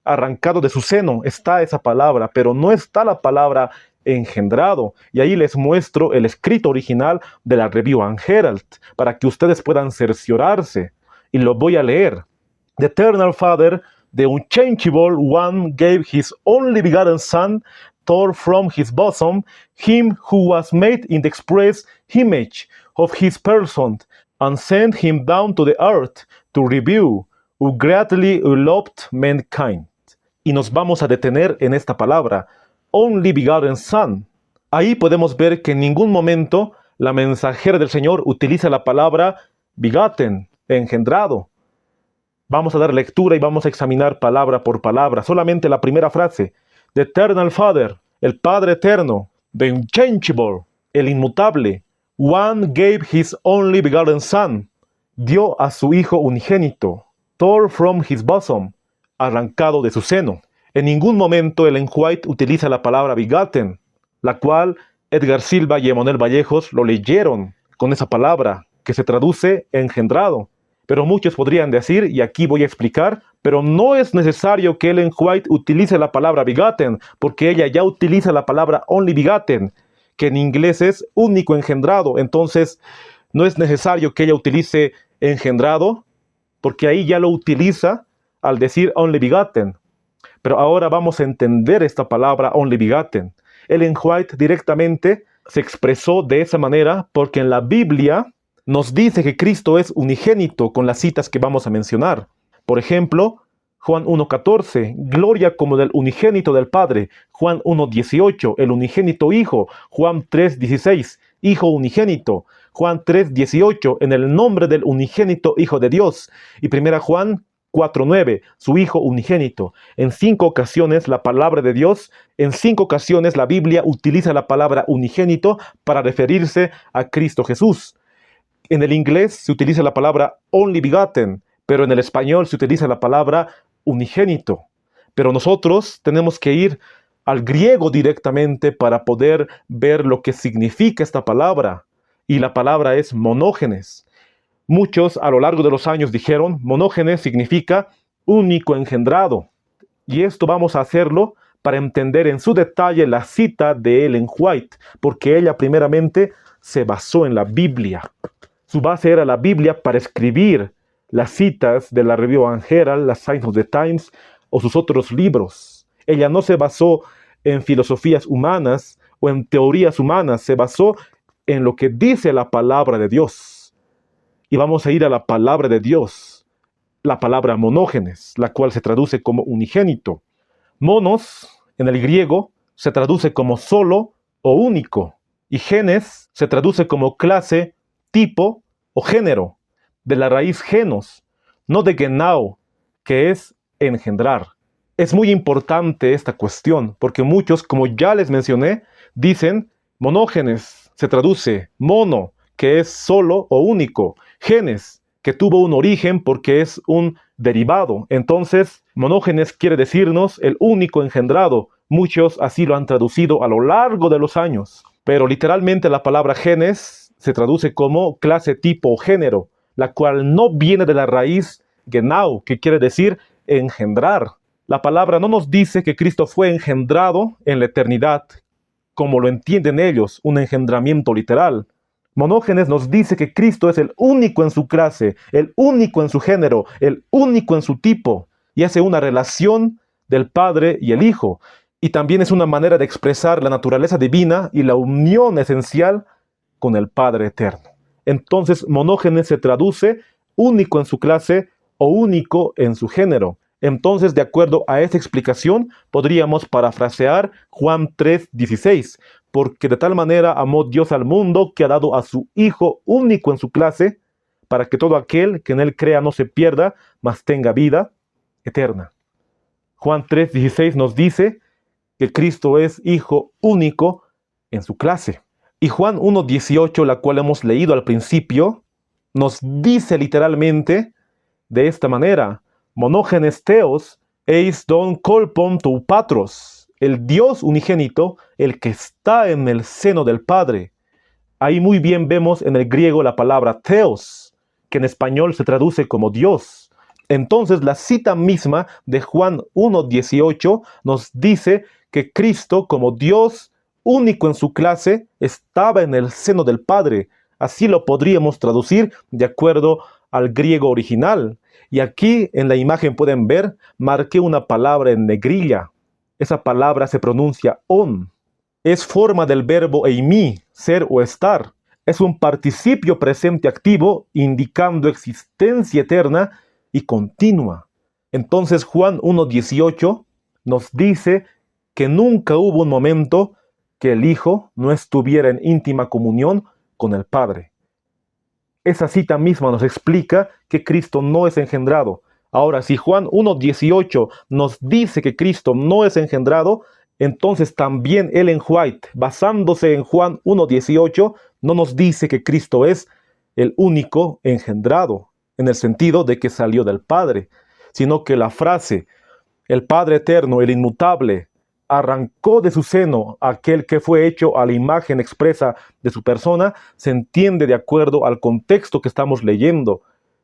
Arrancado de su seno está esa palabra, pero no está la palabra engendrado. Y ahí les muestro el escrito original de la Review and Herald para que ustedes puedan cerciorarse. Y lo voy a leer. The Eternal Father, the unchangeable one, gave his only begotten Son, tore from his bosom him who was made in the express image of his person, and sent him down to the earth to reveal who greatly loved mankind. Y nos vamos a detener en esta palabra, only begotten Son. Ahí podemos ver que en ningún momento la mensajera del Señor utiliza la palabra begotten, engendrado. Vamos a dar lectura y vamos a examinar palabra por palabra. Solamente la primera frase. The Eternal Father, el Padre eterno, the unchangeable, el inmutable, one gave his only begotten Son, dio a su Hijo unigénito, tore from his bosom, arrancado de su seno. En ningún momento Ellen White utiliza la palabra begotten, la cual Edgar Silva y Emanuel Vallejos lo leyeron con esa palabra, que se traduce engendrado. Pero muchos podrían decir, y aquí voy a explicar, pero no es necesario que Ellen White utilice la palabra begotten, porque ella ya utiliza la palabra only begotten, que en inglés es único engendrado. Entonces, no es necesario que ella utilice engendrado, porque ahí ya lo utiliza al decir only begotten. Pero ahora vamos a entender esta palabra only begotten. Ellen White directamente se expresó de esa manera porque en la Biblia nos dice que Cristo es unigénito con las citas que vamos a mencionar. Por ejemplo, Juan 1:14, gloria como del unigénito del Padre. Juan 1:18, el unigénito Hijo. Juan 3:16, Hijo unigénito. Juan 3:18, en el nombre del unigénito Hijo de Dios. Y 1 Juan 4:9, su Hijo unigénito. En 5 ocasiones la palabra de Dios, en 5 ocasiones la Biblia utiliza la palabra unigénito para referirse a Cristo Jesús. En el inglés se utiliza la palabra only begotten, pero en el español se utiliza la palabra unigénito. Pero nosotros tenemos que ir al griego directamente para poder ver lo que significa esta palabra. Y la palabra es monógenes. Muchos a lo largo de los años dijeron, monógenes significa único engendrado. Y esto vamos a hacerlo para entender en su detalle la cita de Ellen White, porque ella primeramente se basó en la Biblia. Su base era la Biblia para escribir las citas de la Review and Herald, la Signs of the Times o sus otros libros. Ella no se basó en filosofías humanas o en teorías humanas, se basó en lo que dice la palabra de Dios. Y vamos a ir a la palabra de Dios, la palabra monógenes, la cual se traduce como unigénito. Monos, en el griego, se traduce como solo o único, y genes se traduce como clase, tipo o género, de la raíz genos, no de genao, que es engendrar. Es muy importante esta cuestión, porque muchos, como ya les mencioné, dicen monógenes, se traduce mono, que es solo o único, genes, que tuvo un origen porque es un derivado. Entonces, monógenes quiere decirnos el único engendrado. Muchos así lo han traducido a lo largo de los años. Pero literalmente la palabra genes se traduce como clase, tipo o género, la cual no viene de la raíz genao, que quiere decir engendrar. La palabra no nos dice que Cristo fue engendrado en la eternidad, como lo entienden ellos, un engendramiento literal. Monógenes nos dice que Cristo es el único en su clase, el único en su género, el único en su tipo, y hace una relación del Padre y el Hijo. Y también es una manera de expresar la naturaleza divina y la unión esencial con el Padre eterno. Entonces, monógenes se traduce único en su clase o único en su género. Entonces, de acuerdo a esta explicación, podríamos parafrasear Juan 3:16, porque de tal manera amó Dios al mundo que ha dado a su Hijo único en su clase, para que todo aquel que en él crea no se pierda, mas tenga vida eterna. Juan 3:16 nos dice que Cristo es Hijo único en su clase. Y Juan 1:18, la cual hemos leído al principio, nos dice literalmente de esta manera: monógenes theos eis don kolpon tou patros, el Dios unigénito, el que está en el seno del Padre. Ahí muy bien vemos en el griego la palabra theos, que en español se traduce como Dios. Entonces la cita misma de Juan 1:18 nos dice que Cristo, como Dios único en su clase, estaba en el seno del Padre. Así lo podríamos traducir de acuerdo al griego original. Y aquí en la imagen pueden ver, marqué una palabra en negrilla. Esa palabra se pronuncia on. Es forma del verbo eimi, ser o estar. Es un participio presente activo indicando existencia eterna y continua. Entonces Juan 1:18 nos dice que nunca hubo un momento que el Hijo no estuviera en íntima comunión con el Padre. Esa cita misma nos explica que Cristo no es engendrado. Ahora, si Juan 1:18 nos dice que Cristo no es engendrado, entonces también Ellen White, basándose en Juan 1:18, no nos dice que Cristo es el único engendrado, en el sentido de que salió del Padre, sino que la frase, el Padre eterno, el inmutable, arrancó de su seno aquel que fue hecho a la imagen expresa de su persona, se entiende de acuerdo al contexto que estamos leyendo,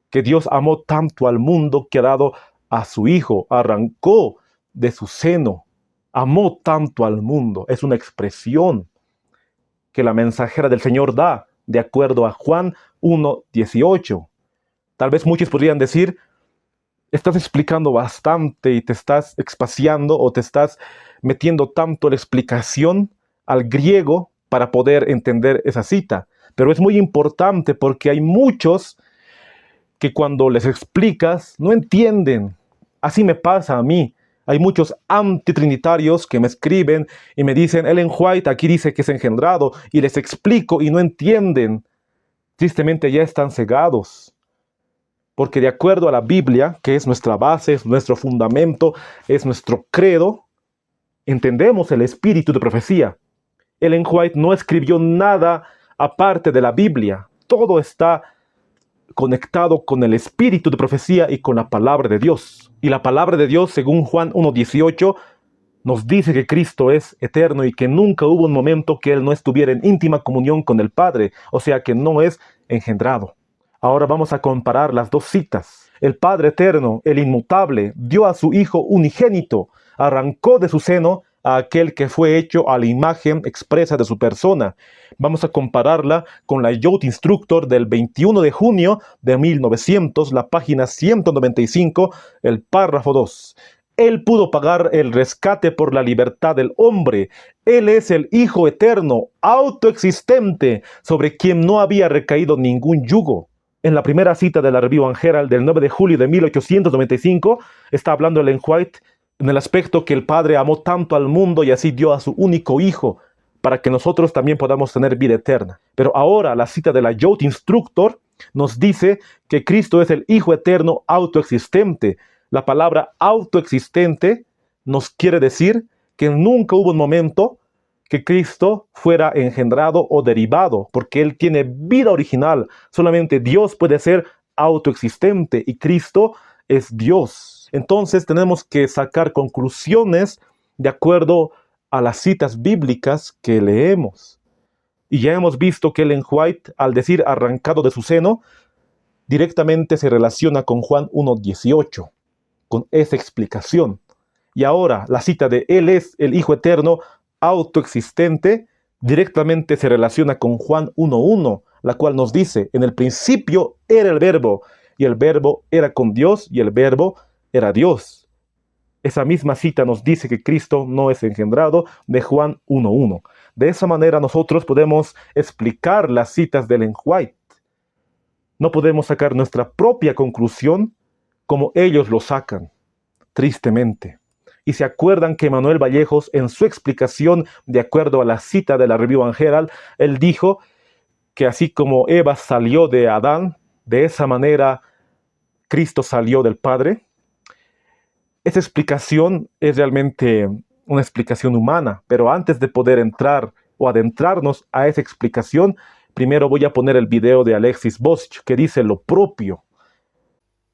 que Dios amó tanto al mundo que ha dado a su Hijo, arrancó de su seno, amó tanto al mundo. Es una expresión que la mensajera del Señor da de acuerdo a Juan 1:18. Tal vez muchos podrían decir: estás explicando bastante y te estás expaciando o te estás metiendo tanto la explicación al griego para poder entender esa cita. Pero es muy importante porque hay muchos que cuando les explicas no entienden. Así me pasa a mí. Hay muchos antitrinitarios que me escriben y me dicen: Ellen White aquí dice que es engendrado, y les explico y no entienden. Tristemente ya están cegados. Porque de acuerdo a la Biblia, que es nuestra base, es nuestro fundamento, es nuestro credo, entendemos el espíritu de profecía. Ellen White no escribió nada aparte de la Biblia. Todo está conectado con el espíritu de profecía y con la palabra de Dios. Y la palabra de Dios, según Juan 1:18, nos dice que Cristo es eterno y que nunca hubo un momento que Él no estuviera en íntima comunión con el Padre, o sea que no es engendrado. Ahora vamos a comparar las dos citas. El Padre eterno, el inmutable, dio a su Hijo unigénito arrancó de su seno a aquel que fue hecho a la imagen expresa de su persona. Vamos a compararla con la Youth Instructor del 21 de junio de 1900, la página 195, el párrafo 2. Él pudo pagar el rescate por la libertad del hombre. Él es el Hijo eterno, autoexistente, sobre quien no había recaído ningún yugo. En la primera cita de la Review and Herald del 9 de julio de 1895, está hablando Ellen White en el aspecto que el Padre amó tanto al mundo y así dio a su único Hijo, para que nosotros también podamos tener vida eterna. Pero ahora la cita de la Youth Instructor nos dice que Cristo es el Hijo eterno autoexistente. La palabra autoexistente nos quiere decir que nunca hubo un momento que Cristo fuera engendrado o derivado, porque Él tiene vida original. Solamente Dios puede ser autoexistente y Cristo es Dios. Entonces tenemos que sacar conclusiones de acuerdo a las citas bíblicas que leemos. Y ya hemos visto que Ellen White, al decir arrancado de su seno, directamente se relaciona con Juan 1:18, con esa explicación. Y ahora la cita de Él es el Hijo eterno autoexistente directamente se relaciona con Juan 1:1, la cual nos dice: en el principio era el Verbo, y el Verbo era con Dios, y el Verbo era Dios. Esa misma cita nos dice que Cristo no es engendrado, de Juan 1:1. De esa manera nosotros podemos explicar las citas de Ellen White. No podemos sacar nuestra propia conclusión como ellos lo sacan, tristemente. Y se acuerdan que Manuel Vallejos, en su explicación, de acuerdo a la cita de la Review and Herald, él dijo que así como Eva salió de Adán, de esa manera Cristo salió del Padre. Esa explicación es realmente una explicación humana, pero antes de poder entrar o adentrarnos a esa explicación, primero voy a poner el video de Alexis Bosch, que dice lo propio.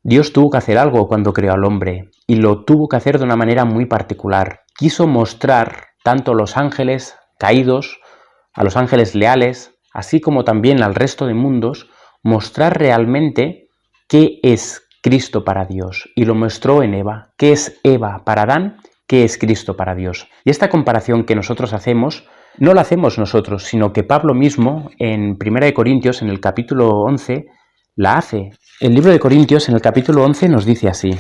Dios tuvo que hacer algo cuando creó al hombre, y lo tuvo que hacer de una manera muy particular. Quiso mostrar tanto a los ángeles caídos, a los ángeles leales, así como también al resto de mundos, mostrar realmente qué es Cristo para Dios. Y lo mostró en Eva. ¿Qué es Eva para Adán? ¿Qué es Cristo para Dios? Y esta comparación que nosotros hacemos, no la hacemos nosotros, sino que Pablo mismo, en 1 Corintios, en el capítulo 11, la hace. El libro de Corintios, en el capítulo 11, nos dice así.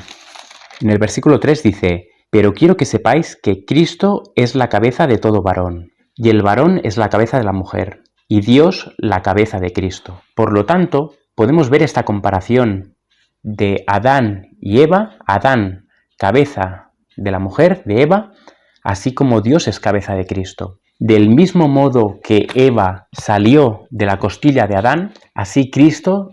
En el versículo 3 dice: pero quiero que sepáis que Cristo es la cabeza de todo varón, y el varón es la cabeza de la mujer, y Dios la cabeza de Cristo. Por lo tanto, podemos ver esta comparación de Adán y Eva, Adán, cabeza de la mujer, de Eva, así como Dios es cabeza de Cristo. Del mismo modo que Eva salió de la costilla de Adán, así Cristo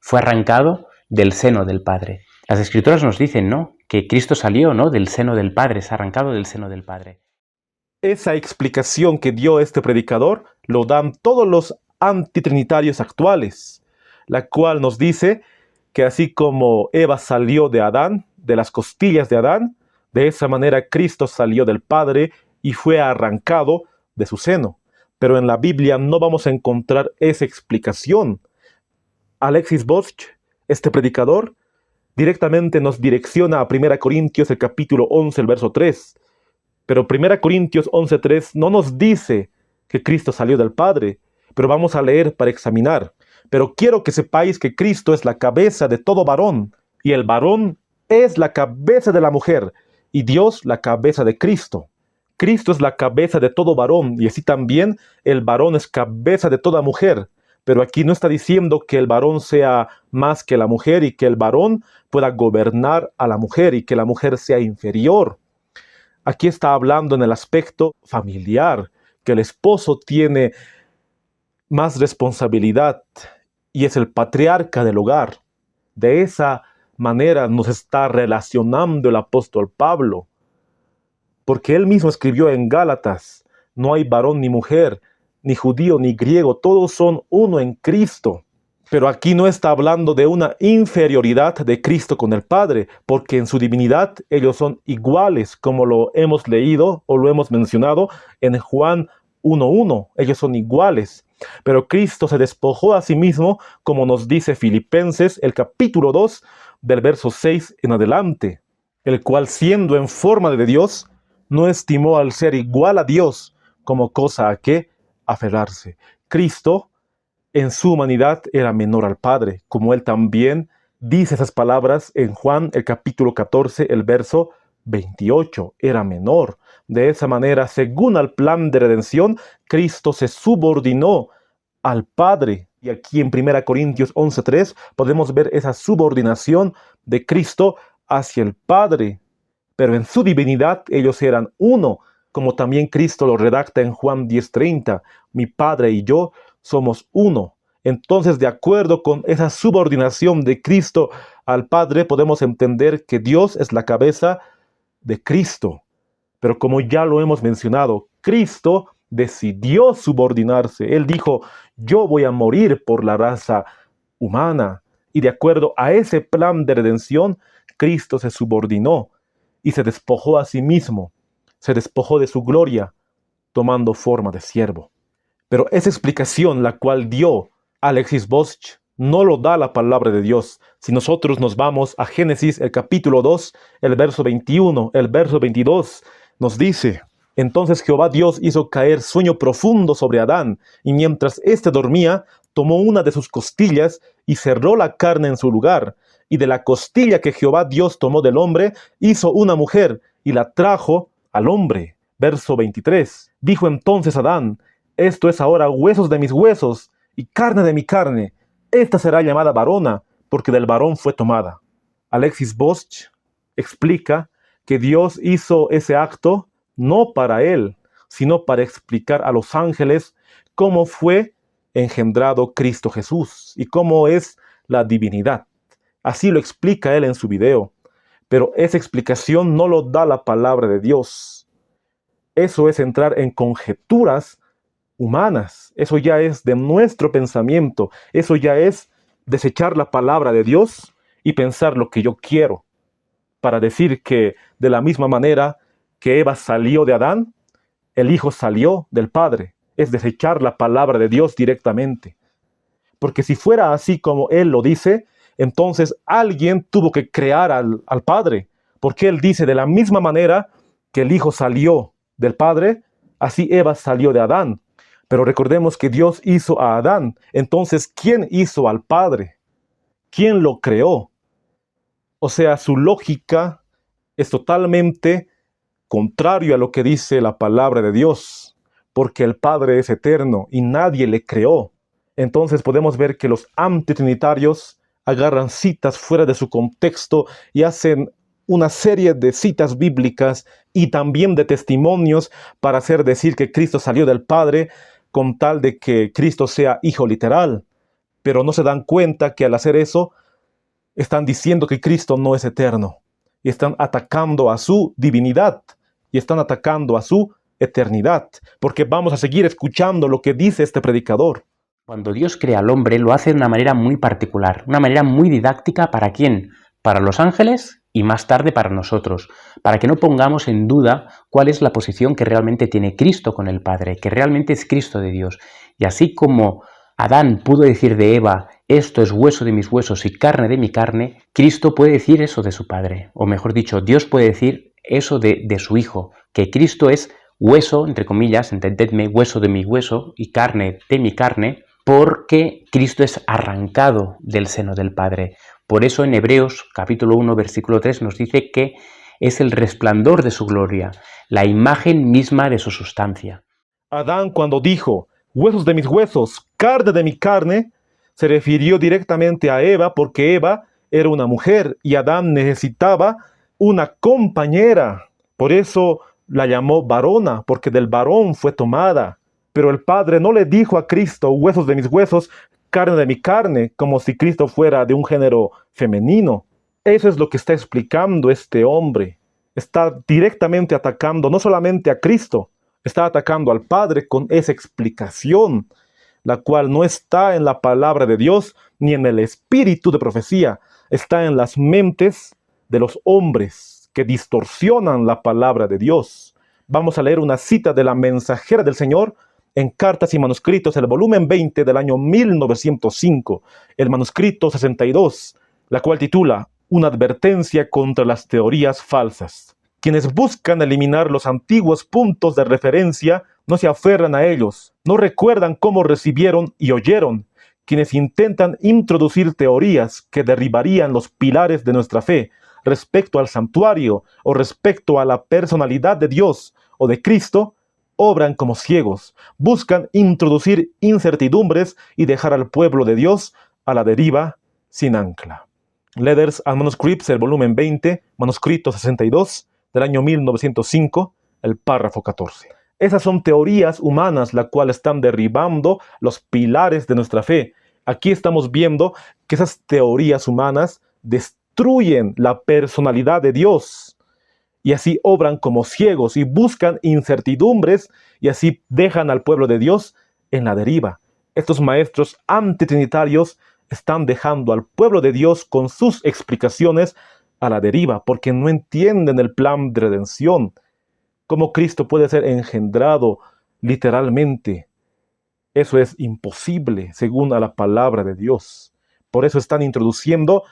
fue arrancado del seno del Padre. Las Escrituras nos dicen, ¿no?, que Cristo salió, ¿no?, del seno del Padre, es arrancado del seno del Padre. Esa explicación que dio este predicador lo dan todos los antitrinitarios actuales, la cual nos dice que así como Eva salió de Adán, de las costillas de Adán, de esa manera Cristo salió del Padre y fue arrancado de su seno. Pero en la Biblia no vamos a encontrar esa explicación. Alexis Bosch, este predicador, directamente nos direcciona a 1 Corintios, el capítulo 11, el verso 3. Pero 1 Corintios 11:3 no nos dice que Cristo salió del Padre, pero vamos a leer para examinar. Pero quiero que sepáis que Cristo es la cabeza de todo varón, y el varón es la cabeza de la mujer, y Dios la cabeza de Cristo. Cristo es la cabeza de todo varón, y así también el varón es cabeza de toda mujer. Pero aquí no está diciendo que el varón sea más que la mujer y que el varón pueda gobernar a la mujer y que la mujer sea inferior. Aquí está hablando en el aspecto familiar, que el esposo tiene más responsabilidad y es el patriarca del hogar. De esa manera nos está relacionando el apóstol Pablo, porque él mismo escribió en Gálatas: no hay varón ni mujer, ni judío ni griego, todos son uno en Cristo. Pero aquí no está hablando de una inferioridad de Cristo con el Padre, porque en su divinidad ellos son iguales, como lo hemos leído o lo hemos mencionado en Juan 1:1. Ellos son iguales. Pero Cristo se despojó a sí mismo, como nos dice Filipenses, el capítulo 2, del verso 6 en adelante. el cual siendo en forma de Dios, no estimó al ser igual a Dios como cosa a que aferrarse. Cristo en su humanidad era menor al Padre, como él también dice esas palabras en Juan el capítulo 14, el verso 28, era menor. De esa manera, según al plan de redención, Cristo se subordinó al Padre. Y aquí en 1 Corintios 11:3 podemos ver esa subordinación de Cristo hacia el Padre. Pero en su divinidad ellos eran uno, como también Cristo lo redacta en Juan 10:30. Mi Padre y yo somos uno. Entonces, de acuerdo con esa subordinación de Cristo al Padre, podemos entender que Dios es la cabeza de Cristo. Pero como ya lo hemos mencionado, Cristo decidió subordinarse. Él dijo, yo voy a morir por la raza humana. Y de acuerdo a ese plan de redención, Cristo se subordinó y se despojó a sí mismo. Se despojó de su gloria, tomando forma de siervo. Pero esa explicación, la cual dio Alexis Bosch, no lo da la palabra de Dios. Si nosotros nos vamos a Génesis, el capítulo 2, el verso 21, el verso 22, nos dice, entonces Jehová Dios hizo caer sueño profundo sobre Adán, y mientras éste dormía, tomó una de sus costillas y cerró la carne en su lugar. Y de la costilla que Jehová Dios tomó del hombre, hizo una mujer y la trajo al hombre. Verso 23. Dijo entonces Adán, esto es ahora huesos de mis huesos y carne de mi carne. Esta será llamada varona, porque del varón fue tomada. Alexis Bosch explica que Dios hizo ese acto no para él, sino para explicar a los ángeles cómo fue engendrado Cristo Jesús y cómo es la divinidad. Así lo explica él en su video, pero esa explicación no lo da la palabra de Dios. Eso es entrar en conjeturas humanas, eso ya es de nuestro pensamiento, eso ya es desechar la palabra de Dios y pensar lo que yo quiero, para decir que de la misma manera que Eva salió de Adán, el Hijo salió del Padre, es desechar la palabra de Dios directamente. Porque si fuera así como él lo dice, entonces alguien tuvo que crear al Padre, porque él dice de la misma manera que el Hijo salió del Padre, así Eva salió de Adán. Pero recordemos que Dios hizo a Adán. Entonces, ¿quién hizo al Padre? ¿Quién lo creó? O sea, su lógica es totalmente contrario a lo que dice la palabra de Dios, porque el Padre es eterno y nadie le creó. Entonces podemos ver que los antitrinitarios agarran citas fuera de su contexto y hacen una serie de citas bíblicas y también de testimonios para hacer decir que Cristo salió del Padre con tal de que Cristo sea hijo literal. Pero no se dan cuenta que al hacer eso, están diciendo que Cristo no es eterno. Y están atacando a su divinidad. Y están atacando a su eternidad. Porque vamos a seguir escuchando lo que dice este predicador. Cuando Dios crea al hombre, lo hace de una manera muy particular, una manera muy didáctica. ¿Para quién? Para los ángeles y más tarde para nosotros, para que no pongamos en duda cuál es la posición que realmente tiene Cristo con el Padre, que realmente es Cristo de Dios. Y así como Adán pudo decir de Eva, esto es hueso de mis huesos y carne de mi carne, Cristo puede decir eso de su Padre, o mejor dicho, Dios puede decir eso de su Hijo, que Cristo es hueso, entre comillas, entendedme, hueso de mi hueso y carne de mi carne, porque Cristo es arrancado del seno del Padre. Por eso en Hebreos capítulo 1 versículo 3 nos dice que es el resplandor de su gloria, la imagen misma de su sustancia. Adán cuando dijo, huesos de mis huesos, carne de mi carne, se refirió directamente a Eva porque Eva era una mujer y Adán necesitaba una compañera. Por eso la llamó varona, porque del varón fue tomada. Pero el Padre no le dijo a Cristo, huesos de mis huesos, carne de mi carne, como si Cristo fuera de un género femenino. Eso es lo que está explicando este hombre. Está directamente atacando no solamente a Cristo, está atacando al Padre con esa explicación, la cual no está en la palabra de Dios ni en el espíritu de profecía, está en las mentes de los hombres que distorsionan la palabra de Dios. Vamos a leer una cita de la Mensajera del Señor en Cartas y Manuscritos, el volumen 20 del año 1905, el manuscrito 62, la cual titula una advertencia contra las teorías falsas. Quienes buscan eliminar los antiguos puntos de referencia no se aferran a ellos, no recuerdan cómo recibieron y oyeron. Quienes intentan introducir teorías que derribarían los pilares de nuestra fe respecto al santuario o respecto a la personalidad de Dios o de Cristo, obran como ciegos, buscan introducir incertidumbres y dejar al pueblo de Dios a la deriva sin ancla. Letters and Manuscripts, el volumen 20, manuscrito 62, del año 1905, el párrafo 14. Esas son teorías humanas, las cuales están derribando los pilares de nuestra fe. Aquí estamos viendo que esas teorías humanas destruyen la personalidad de Dios. Y así obran como ciegos y buscan incertidumbres y así dejan al pueblo de Dios en la deriva. Estos maestros antitrinitarios están dejando al pueblo de Dios con sus explicaciones a la deriva porque no entienden el plan de redención. ¿Cómo Cristo puede ser engendrado literalmente? Eso es imposible según a la palabra de Dios. Por eso están introduciendo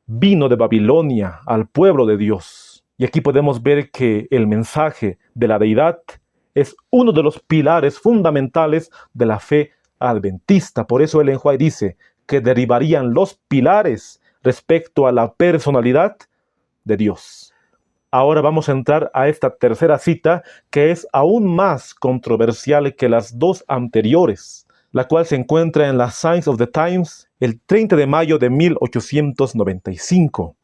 vino de Babilonia al pueblo de Dios. Y aquí podemos ver que el mensaje de la deidad es uno de los pilares fundamentales de la fe adventista. Por eso Ellen White dice que derribarían los pilares respecto a la personalidad de Dios. Ahora vamos a entrar a esta tercera cita que es aún más controversial que las dos anteriores, la cual se encuentra en la Signs of the Times el 30 de mayo de 1895,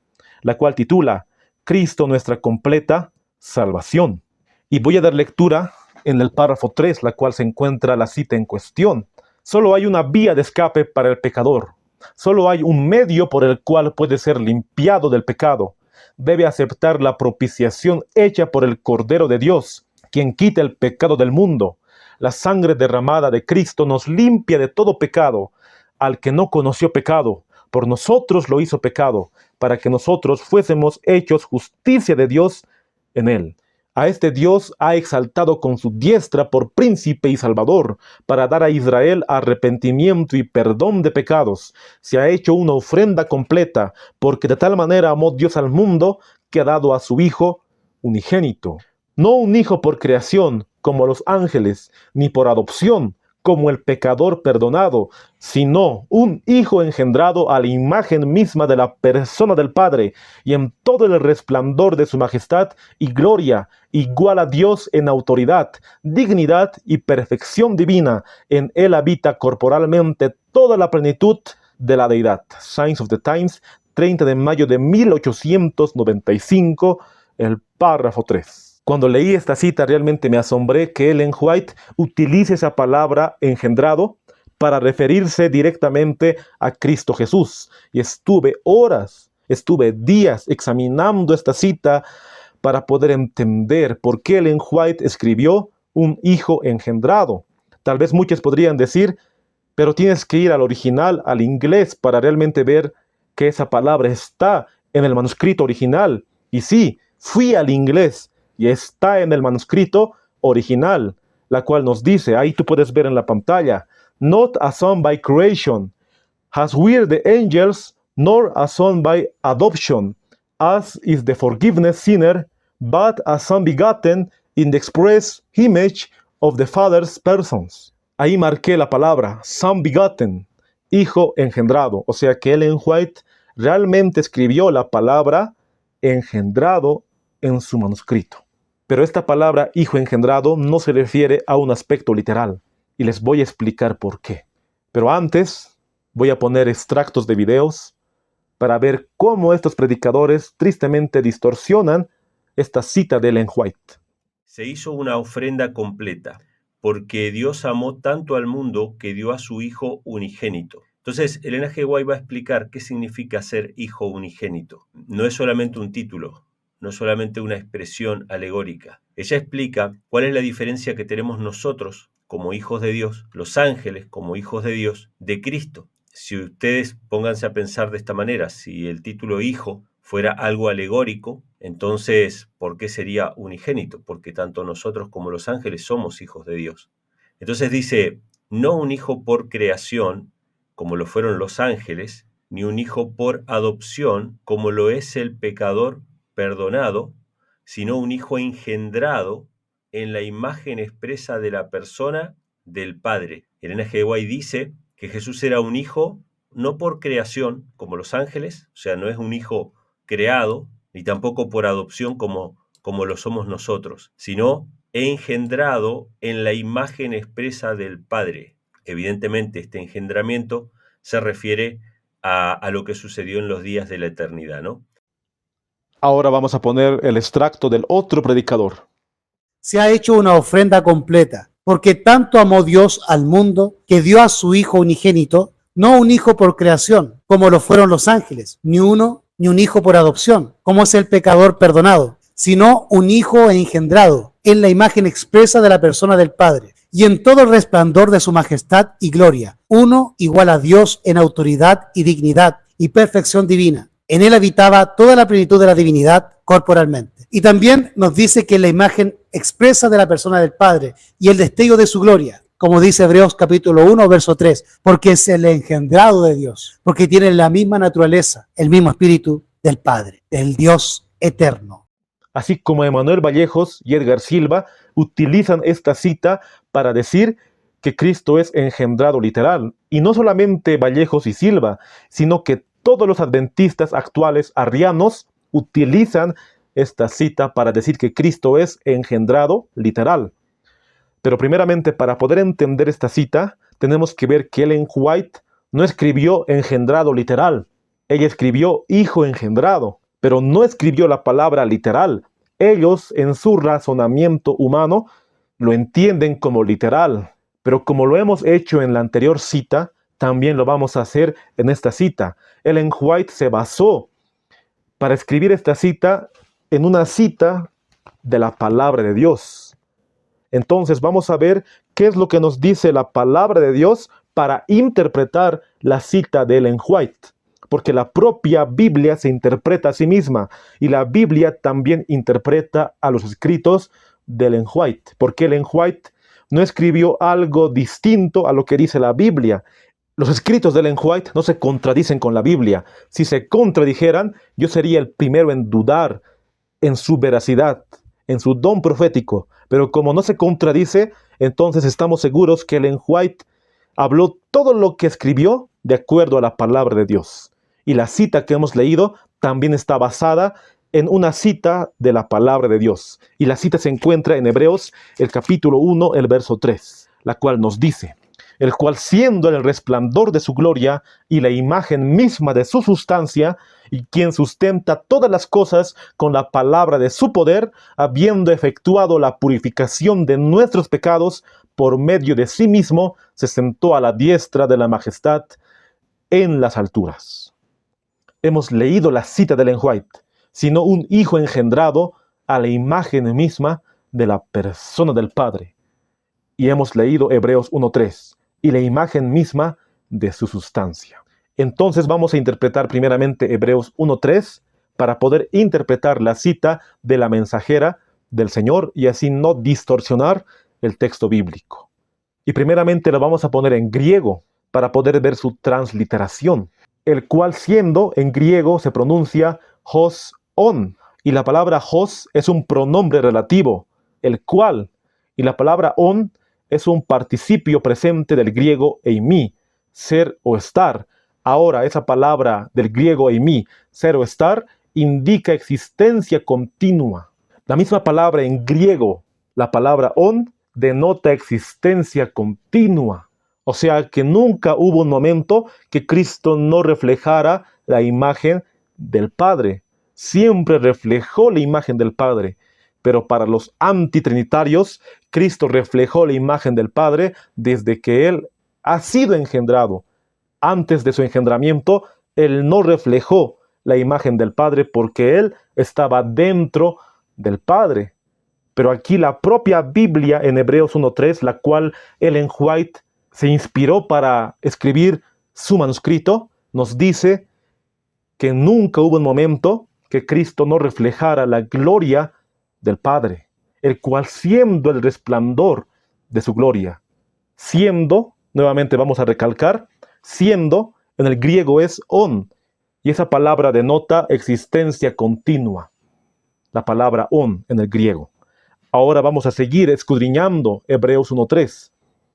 la cual titula Cristo nuestra completa salvación. Y voy a dar lectura en el párrafo 3, la cual se encuentra la cita en cuestión. Solo hay una vía de escape para el pecador. Solo hay un medio por el cual puede ser limpiado del pecado. Debe aceptar la propiciación hecha por el Cordero de Dios, quien quita el pecado del mundo. La sangre derramada de Cristo nos limpia de todo pecado. Al que no conoció pecado, por nosotros lo hizo pecado, para que nosotros fuésemos hechos justicia de Dios en él. A este Dios ha exaltado con su diestra por príncipe y salvador, para dar a Israel arrepentimiento y perdón de pecados. Se ha hecho una ofrenda completa, porque de tal manera amó Dios al mundo, que ha dado a su Hijo unigénito. No un hijo por creación, como los ángeles, ni por adopción, como el pecador perdonado, sino un hijo engendrado a la imagen misma de la persona del Padre, y en todo el resplandor de su majestad y gloria, igual a Dios en autoridad, dignidad y perfección divina. En él habita corporalmente toda la plenitud de la deidad. Signs of the Times, 30 de mayo de 1895, el párrafo 3. Cuando leí esta cita realmente me asombré que Ellen White utilice esa palabra engendrado para referirse directamente a Cristo Jesús. Y estuve días examinando esta cita para poder entender por qué Ellen White escribió un hijo engendrado. Tal vez muchos podrían decir, pero tienes que ir al original, al inglés, para realmente ver que esa palabra está en el manuscrito original. Y sí, fui al inglés y está en el manuscrito original, la cual nos dice, ahí tú puedes ver en la pantalla, not a son by creation, as were the angels, nor a son by adoption, as is the forgiveness sinner, but a son begotten in the express image of the Father's persons. Ahí marqué la palabra, son begotten, hijo engendrado. O sea que Ellen White realmente escribió la palabra engendrado en su manuscrito. Pero esta palabra hijo engendrado no se refiere a un aspecto literal, y les voy a explicar por qué. Pero antes voy a poner extractos de videos para ver cómo estos predicadores tristemente distorsionan esta cita de Ellen White. Se hizo una ofrenda completa, porque Dios amó tanto al mundo que dio a su Hijo unigénito. Entonces, Ellen G. White va a explicar qué significa ser hijo unigénito. No es solamente un título, no solamente una expresión alegórica. Ella explica cuál es la diferencia que tenemos nosotros como hijos de Dios, los ángeles como hijos de Dios, de Cristo. Si ustedes pónganse a pensar de esta manera, si el título hijo fuera algo alegórico, entonces, ¿por qué sería unigénito? Porque tanto nosotros como los ángeles somos hijos de Dios. Entonces dice, no un hijo por creación, como lo fueron los ángeles, ni un hijo por adopción, como lo es el pecador perdonado, sino un hijo engendrado en la imagen expresa de la persona del Padre. Elena G. White dice que Jesús era un hijo no por creación, como los ángeles, o sea, no es un hijo creado, ni tampoco por adopción como lo somos nosotros, sino engendrado en la imagen expresa del Padre. Evidentemente, este engendramiento se refiere a lo que sucedió en los días de la eternidad, ¿no? Ahora vamos a poner el extracto del otro predicador. Se ha hecho una ofrenda completa, porque tanto amó Dios al mundo que dio a su Hijo unigénito, no un hijo por creación, como lo fueron los ángeles, ni un hijo por adopción, como es el pecador perdonado, sino un hijo engendrado en la imagen expresa de la persona del Padre, y en todo el resplandor de su majestad y gloria, uno igual a Dios en autoridad y dignidad y perfección divina. En él habitaba toda la plenitud de la divinidad corporalmente. Y también nos dice que es la imagen expresa de la persona del Padre y el destello de su gloria, como dice Hebreos capítulo 1, verso 3, porque es el engendrado de Dios, porque tiene la misma naturaleza, el mismo espíritu del Padre, del Dios eterno. Así como Emanuel Vallejos y Edgar Silva utilizan esta cita para decir que Cristo es engendrado literal. Y no solamente Vallejos y Silva, sino que todos los adventistas actuales arrianos utilizan esta cita para decir que Cristo es engendrado literal. Pero primeramente, para poder entender esta cita, tenemos que ver que Ellen White no escribió engendrado literal. Ella escribió hijo engendrado, pero no escribió la palabra literal. Ellos, en su razonamiento humano, lo entienden como literal. Pero como lo hemos hecho en la anterior cita, también lo vamos a hacer en esta cita. Ellen White se basó para escribir esta cita en una cita de la palabra de Dios. Entonces vamos a ver qué es lo que nos dice la palabra de Dios para interpretar la cita de Ellen White. Porque la propia Biblia se interpreta a sí misma y la Biblia también interpreta a los escritos de Ellen White. Porque Ellen White no escribió algo distinto a lo que dice la Biblia. Los escritos de Ellen White no se contradicen con la Biblia. Si se contradijeran, yo sería el primero en dudar en su veracidad, en su don profético. Pero como no se contradice, entonces estamos seguros que Ellen White habló todo lo que escribió de acuerdo a la palabra de Dios. Y la cita que hemos leído también está basada en una cita de la palabra de Dios. Y la cita se encuentra en Hebreos, el capítulo 1, el verso 3, la cual nos dice: el cual siendo el resplandor de su gloria y la imagen misma de su sustancia, y quien sustenta todas las cosas con la palabra de su poder, habiendo efectuado la purificación de nuestros pecados por medio de sí mismo, se sentó a la diestra de la majestad en las alturas. Hemos leído la cita de Ellen White, sino un hijo engendrado a la imagen misma de la persona del Padre. Y hemos leído Hebreos 1:3, y la imagen misma de su sustancia. Entonces vamos a interpretar primeramente Hebreos 1:3 para poder interpretar la cita de la mensajera del Señor y así no distorsionar el texto bíblico. Y primeramente lo vamos a poner en griego para poder ver su transliteración, el cual siendo en griego se pronuncia hos on, y la palabra hos es un pronombre relativo, el cual, y la palabra on es un participio presente del griego eimi, ser o estar. Ahora, esa palabra del griego eimi, ser o estar, indica existencia continua. La misma palabra en griego, la palabra on, denota existencia continua. O sea que nunca hubo un momento que Cristo no reflejara la imagen del Padre. Siempre reflejó la imagen del Padre. Pero para los antitrinitarios, Cristo reflejó la imagen del Padre desde que Él ha sido engendrado. Antes de su engendramiento, Él no reflejó la imagen del Padre porque Él estaba dentro del Padre. Pero aquí la propia Biblia en Hebreos 1:3, la cual Ellen White se inspiró para escribir su manuscrito, nos dice que nunca hubo un momento que Cristo no reflejara la gloria del Padre, el cual siendo el resplandor de su gloria, siendo, nuevamente vamos a recalcar, siendo en el griego es on, y esa palabra denota existencia continua. La palabra on en el griego. Ahora vamos a seguir escudriñando Hebreos 1:3.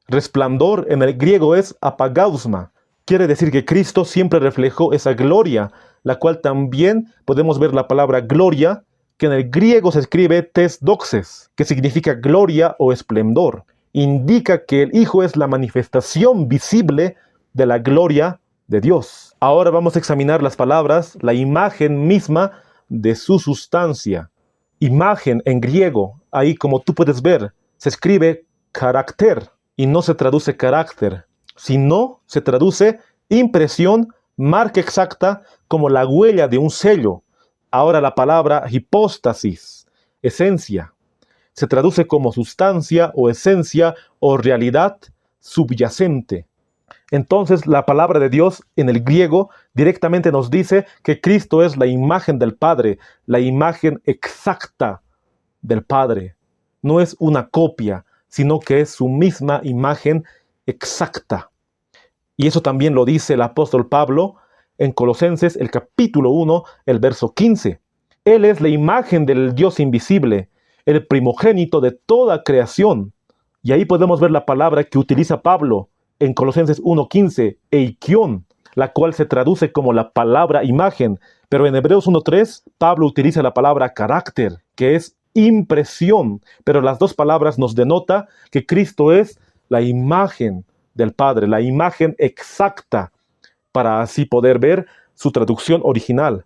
Resplandor en el griego es apagausma. Quiere decir que Cristo siempre reflejó esa gloria, la cual también podemos ver la palabra gloria, que en el griego se escribe tes doxes, que significa gloria o esplendor. Indica que el Hijo es la manifestación visible de la gloria de Dios. Ahora vamos a examinar las palabras, la imagen misma de su sustancia. Imagen en griego, ahí como tú puedes ver, se escribe carácter y no se traduce carácter, sino se traduce impresión, marca exacta, como la huella de un sello. Ahora la palabra hipóstasis, esencia, se traduce como sustancia o esencia o realidad subyacente. Entonces la palabra de Dios en el griego directamente nos dice que Cristo es la imagen del Padre, la imagen exacta del Padre. No es una copia, sino que es su misma imagen exacta. Y eso también lo dice el apóstol Pablo en Colosenses, el capítulo 1, el verso 15. Él es la imagen del Dios invisible, el primogénito de toda creación. Y ahí podemos ver la palabra que utiliza Pablo en Colosenses 1:15, eikion, la cual se traduce como la palabra imagen, pero en Hebreos 1:3 Pablo utiliza la palabra carácter, que es impresión, pero las dos palabras nos denota que Cristo es la imagen del Padre, la imagen exacta, para así poder ver su traducción original.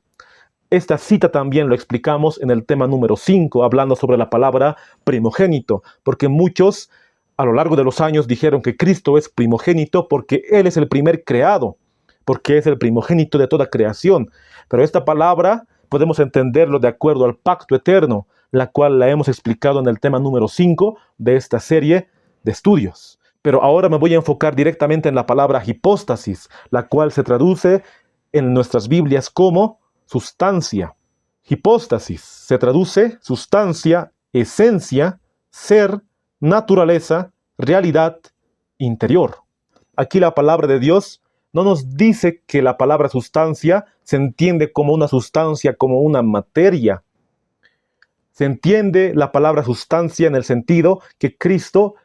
Esta cita también lo explicamos en el tema número 5, hablando sobre la palabra primogénito, porque muchos a lo largo de los años dijeron que Cristo es primogénito porque Él es el primer creado, porque es el primogénito de toda creación. Pero esta palabra podemos entenderlo de acuerdo al pacto eterno, la cual la hemos explicado en el tema número 5 de esta serie de estudios. Pero ahora me voy a enfocar directamente en la palabra hipóstasis, la cual se traduce en nuestras Biblias como sustancia. Hipóstasis se traduce sustancia, esencia, ser, naturaleza, realidad, interior. Aquí la palabra de Dios no nos dice que la palabra sustancia se entiende como una sustancia, como una materia. Se entiende la palabra sustancia en el sentido que Cristo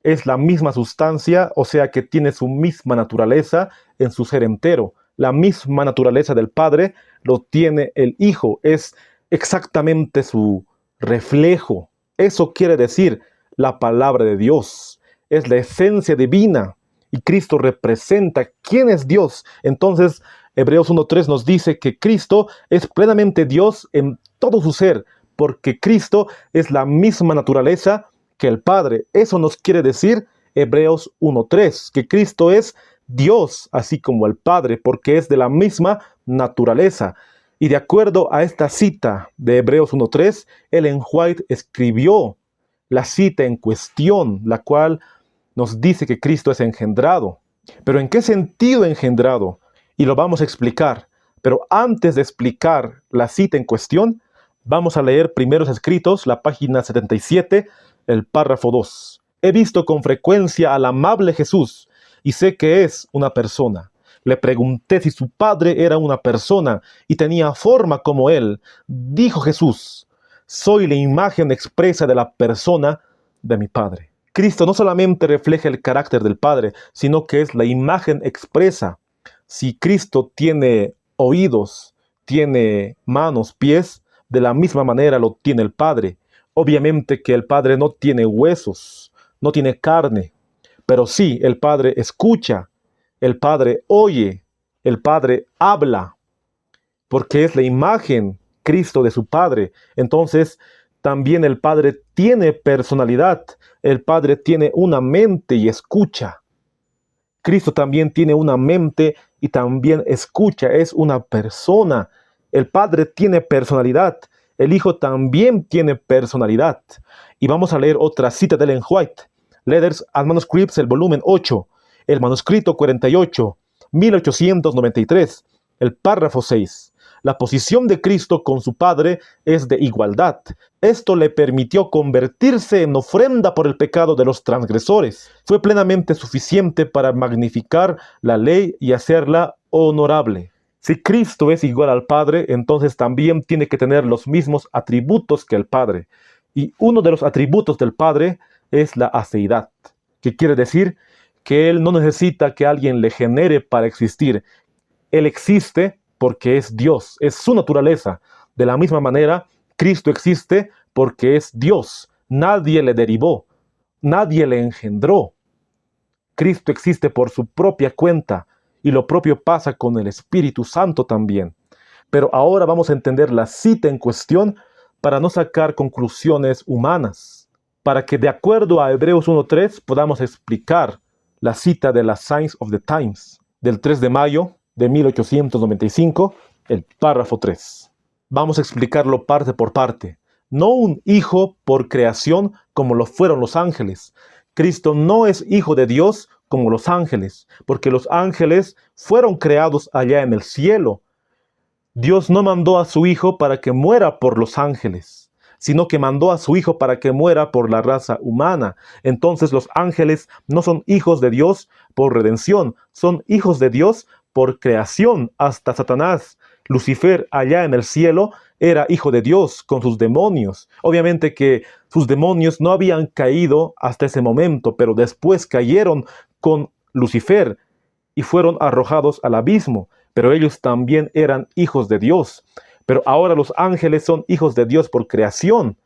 es la misma sustancia, o sea que tiene su misma naturaleza en su ser entero. La misma naturaleza del Padre lo tiene el Hijo, es exactamente su reflejo. Eso quiere decir la palabra de Dios, es la esencia divina y Cristo representa quién es Dios. Entonces Hebreos 1:3 nos dice que Cristo es plenamente Dios en todo su ser, porque Cristo es la misma naturaleza que el Padre. Eso nos quiere decir Hebreos 1:3, que Cristo es Dios, así como el Padre, porque es de la misma naturaleza. Y de acuerdo a esta cita de Hebreos 1:3, Ellen White escribió la cita en cuestión, la cual nos dice que Cristo es engendrado. ¿Pero en qué sentido engendrado? Y lo vamos a explicar. Pero antes de explicar la cita en cuestión, vamos a leer Primeros Escritos, la página 77, el párrafo 2. He visto con frecuencia al amable Jesús y sé que es una persona. Le pregunté si su padre era una persona y tenía forma como él. Dijo Jesús: soy la imagen expresa de la persona de mi Padre. Cristo no solamente refleja el carácter del Padre, sino que es la imagen expresa. Si Cristo tiene oídos, tiene manos, pies, de la misma manera lo tiene el Padre. Obviamente que el Padre no tiene huesos, no tiene carne, pero sí, el Padre escucha, el Padre oye, el Padre habla, porque es la imagen Cristo de su Padre. Entonces también el Padre tiene personalidad, el Padre tiene una mente y escucha. Cristo también tiene una mente y también escucha, es una persona. El Padre tiene personalidad, el Hijo también tiene personalidad. Y vamos a leer otra cita de Ellen White, Letters and Manuscripts, el volumen 8, el manuscrito 48, 1893, el párrafo 6. la posición de Cristo con su Padre es de igualdad. Esto le permitió convertirse en ofrenda por el pecado de los transgresores. Fue plenamente suficiente para magnificar la ley y hacerla honorable. Si Cristo es igual al Padre, entonces también tiene que tener los mismos atributos que el Padre. Y uno de los atributos del Padre es la aceidad, que quiere decir que Él no necesita que alguien le genere para existir. Él existe porque es Dios, es su naturaleza. De la misma manera, Cristo existe porque es Dios. Nadie le derivó, nadie le engendró. Cristo existe por su propia cuenta, y lo propio pasa con el Espíritu Santo también. Pero ahora vamos a entender la cita en cuestión para no sacar conclusiones humanas, para que de acuerdo a Hebreos 1:3 podamos explicar la cita de la Signs of the Times del 3 de mayo de 1895, el párrafo 3. Vamos a explicarlo parte por parte. No un hijo por creación como lo fueron los ángeles. Cristo no es hijo de Dios como los ángeles, porque los ángeles fueron creados allá en el cielo. Dios no mandó a su hijo para que muera por los ángeles, sino que mandó a su hijo para que muera por la raza humana. Entonces los ángeles no son hijos de Dios por redención, son hijos de Dios por creación. Hasta Satanás, Lucifer, allá en el cielo, era hijo de Dios con sus demonios. Obviamente que sus demonios no habían caído hasta ese momento, pero después cayeron con Lucifer y fueron arrojados al abismo. Pero ellos también eran hijos de Dios. Pero ahora los ángeles son hijos de Dios por creación.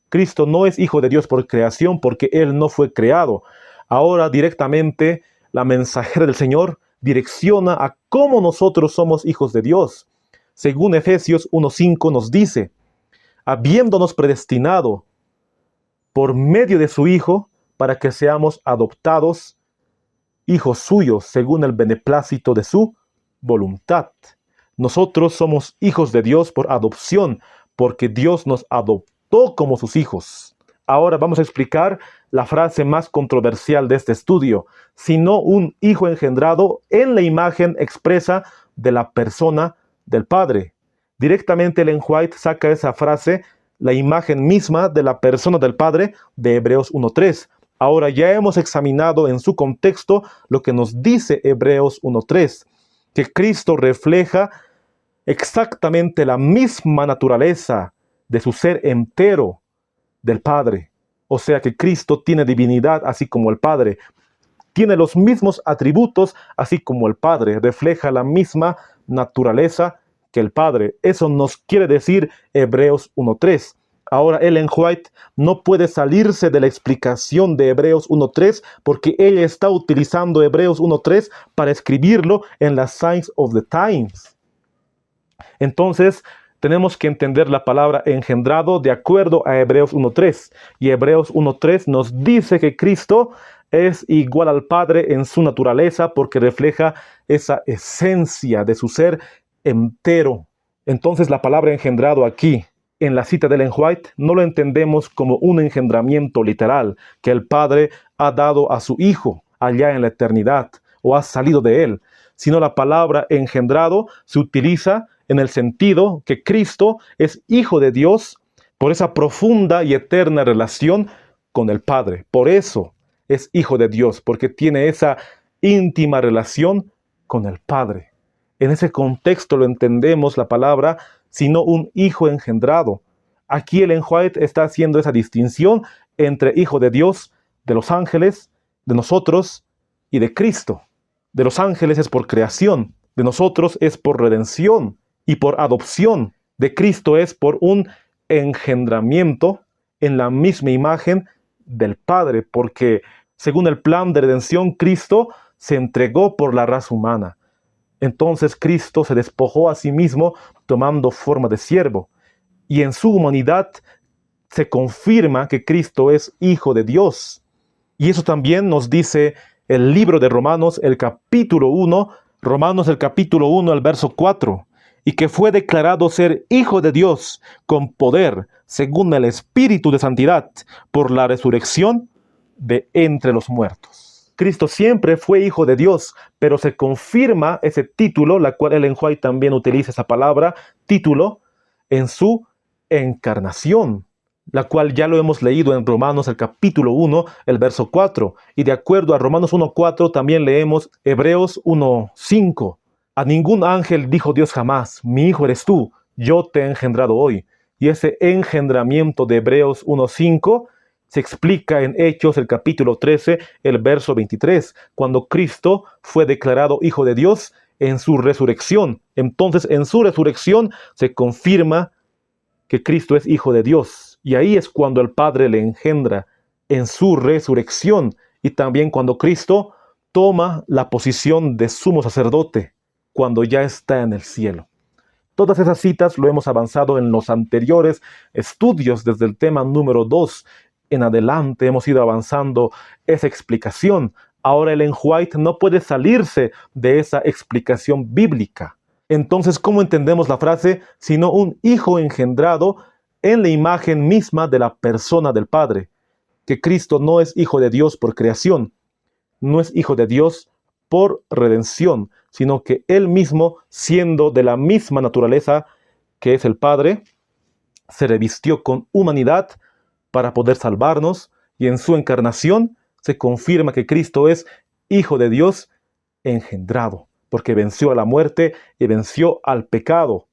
Cristo no es hijo de Dios por creación porque Él no fue creado. Ahora directamente la mensajera del Señor direcciona a cómo nosotros somos hijos de Dios. Según Efesios 1:5 nos dice, habiéndonos predestinado por medio de su Hijo para que seamos adoptados hijos suyos según el beneplácito de su voluntad. Nosotros somos hijos de Dios por adopción, porque Dios nos adoptó como sus hijos. Ahora vamos a explicar la frase más controversial de este estudio, sino un hijo engendrado en la imagen expresa de la persona del Padre. Directamente Ellen White saca esa frase, la imagen misma de la persona del Padre, de Hebreos 1:3. Ahora ya hemos examinado en su contexto lo que nos dice Hebreos 1:3, que Cristo refleja exactamente la misma naturaleza de su ser entero del Padre. O sea que Cristo tiene divinidad así como el Padre. Tiene los mismos atributos así como el Padre. Refleja la misma naturaleza que el Padre. Eso nos quiere decir Hebreos 1:3. Ahora Ellen White no puede salirse de la explicación de Hebreos 1:3 porque ella está utilizando Hebreos 1:3 para escribirlo en las Signs of the Times. Entonces, tenemos que entender la palabra engendrado de acuerdo a Hebreos 1:3. Y Hebreos 1:3 nos dice que Cristo es igual al Padre en su naturaleza porque refleja esa esencia de su ser entero. Entonces, la palabra engendrado aquí, en la cita de Ellen White, no lo entendemos como un engendramiento literal que el Padre ha dado a su Hijo allá en la eternidad o ha salido de Él, sino la palabra engendrado se utiliza en el sentido que Cristo es Hijo de Dios por esa profunda y eterna relación con el Padre. Por eso es Hijo de Dios, porque tiene esa íntima relación con el Padre. En ese contexto lo entendemos la palabra, sino un hijo engendrado. Aquí Ellen White está haciendo esa distinción entre Hijo de Dios, de los ángeles, de nosotros y de Cristo. De los ángeles es por creación, de nosotros es por redención y por adopción. De Cristo es por un engendramiento en la misma imagen del Padre, porque según el plan de redención, Cristo se entregó por la raza humana. Entonces Cristo se despojó a sí mismo tomando forma de siervo. Y en su humanidad se confirma que Cristo es Hijo de Dios. Y eso también nos dice el libro de Romanos, el capítulo 1, Romanos el capítulo 1, el verso 4. Y que fue declarado ser Hijo de Dios con poder, según el Espíritu de Santidad, por la resurrección de entre los muertos. Cristo siempre fue hijo de Dios, pero se confirma ese título, la cual Ellen White también utiliza esa palabra, título, en su encarnación, la cual ya lo hemos leído en Romanos el capítulo 1, el verso 4. Y de acuerdo a Romanos 1:4 también leemos Hebreos 1:5. A ningún ángel dijo Dios jamás, mi hijo eres tú, yo te he engendrado hoy. Y ese engendramiento de Hebreos 1:5 se explica en Hechos el capítulo 13, el verso 23, cuando Cristo fue declarado hijo de Dios en su resurrección. Entonces, en su resurrección se confirma que Cristo es hijo de Dios. Y ahí es cuando el Padre le engendra en su resurrección. Y también cuando Cristo toma la posición de sumo sacerdote, cuando ya está en el cielo. Todas esas citas lo hemos avanzado en los anteriores estudios, desde el tema número 2 en adelante hemos ido avanzando esa explicación. Ahora Ellen White no puede salirse de esa explicación bíblica. Entonces, ¿cómo entendemos la frase? Sino un hijo engendrado en la imagen misma de la persona del Padre. Que Cristo no es hijo de Dios por creación, no es hijo de Dios por redención, sino que Él mismo, siendo de la misma naturaleza que es el Padre, se revistió con humanidad para poder salvarnos, y en su encarnación se confirma que Cristo es hijo de Dios engendrado, porque venció a la muerte y venció al pecado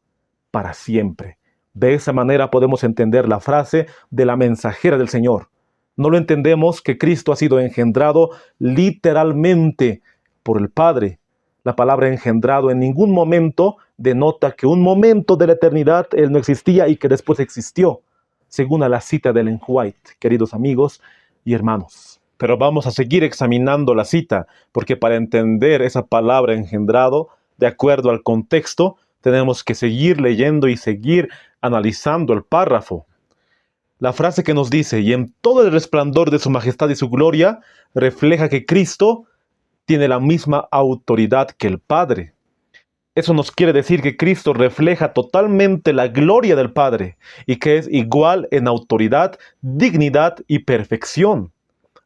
para siempre. De esa manera podemos entender la frase de la mensajera del Señor. No lo entendemos que Cristo ha sido engendrado literalmente por el Padre. La palabra engendrado en ningún momento denota que un momento de la eternidad Él no existía y que después existió, según a la cita de Ellen White, queridos amigos y hermanos. Pero vamos a seguir examinando la cita, porque para entender esa palabra engendrado, de acuerdo al contexto, tenemos que seguir leyendo y seguir analizando el párrafo. La frase que nos dice, y en todo el resplandor de su majestad y su gloria, refleja que Cristo tiene la misma autoridad que el Padre. Eso nos quiere decir que Cristo refleja totalmente la gloria del Padre y que es igual en autoridad, dignidad y perfección.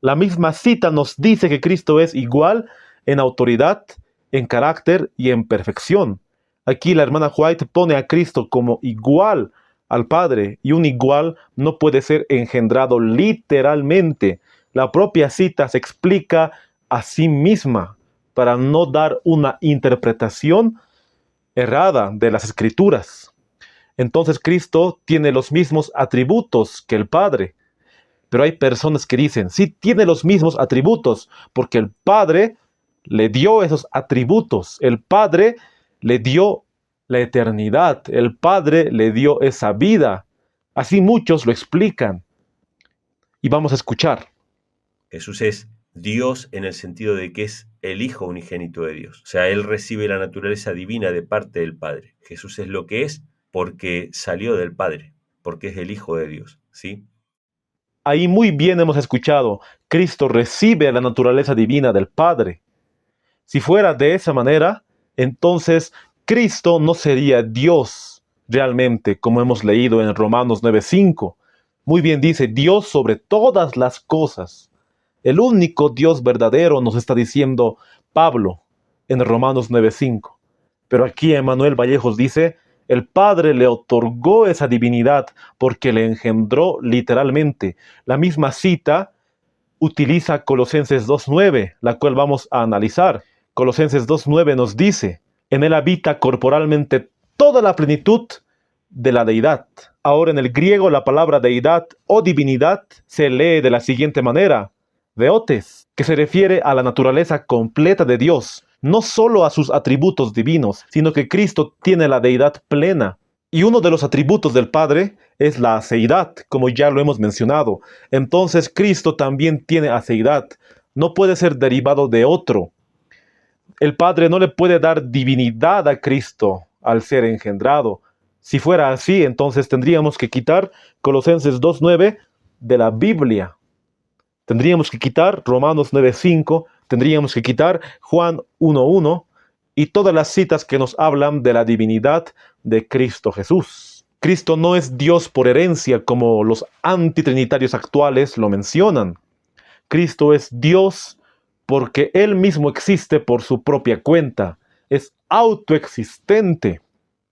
La misma cita nos dice que Cristo es igual en autoridad, en carácter y en perfección. Aquí la hermana White pone a Cristo como igual al Padre, y un igual no puede ser engendrado literalmente. La propia cita se explica a sí misma para no dar una interpretación errada de las Escrituras. Entonces Cristo tiene los mismos atributos que el Padre. Pero hay personas que dicen, sí tiene los mismos atributos, porque el Padre le dio esos atributos. El Padre le dio la eternidad. El Padre le dio esa vida. Así muchos lo explican. Y vamos a escuchar. Jesús es Dios en el sentido de que es el Hijo unigénito de Dios. O sea, Él recibe la naturaleza divina de parte del Padre. Jesús es lo que es porque salió del Padre, porque es el Hijo de Dios, ¿sí? Ahí muy bien hemos escuchado, Cristo recibe la naturaleza divina del Padre. Si fuera de esa manera, entonces Cristo no sería Dios realmente, como hemos leído en Romanos 9:5. Muy bien dice, Dios sobre todas las cosas. El único Dios verdadero, nos está diciendo Pablo en Romanos 9:5. Pero aquí Emmanuel Vallejos dice, el Padre le otorgó esa divinidad porque le engendró literalmente. La misma cita utiliza Colosenses 2:9, la cual vamos a analizar. Colosenses 2:9 nos dice, en él habita corporalmente toda la plenitud de la deidad. Ahora en el griego la palabra deidad o divinidad se lee de la siguiente manera, Deotes, que se refiere a la naturaleza completa de Dios, no solo a sus atributos divinos, sino que Cristo tiene la deidad plena. Y uno de los atributos del Padre es la aceidad, como ya lo hemos mencionado. Entonces Cristo también tiene aceidad, no puede ser derivado de otro. El Padre no le puede dar divinidad a Cristo al ser engendrado. Si fuera así, entonces tendríamos que quitar Colosenses 2:9 de la Biblia. Tendríamos que quitar Romanos 9:5, tendríamos que quitar Juan 1:1 y todas las citas que nos hablan de la divinidad de Cristo Jesús. Cristo no es Dios por herencia como los antitrinitarios actuales lo mencionan. Cristo es Dios porque Él mismo existe por su propia cuenta, es autoexistente.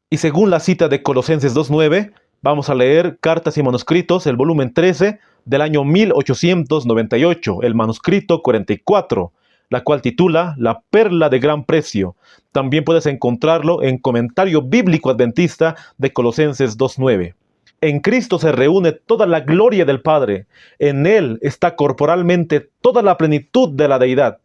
Y según la cita de Colosenses 2:9, vamos a leer Cartas y Manuscritos, el volumen 13 del año 1898, el manuscrito 44, la cual titula La perla de gran precio. También puedes encontrarlo en Comentario Bíblico Adventista de Colosenses 2:9. En Cristo se reúne toda la gloria del Padre. En Él está corporalmente toda la plenitud de la deidad.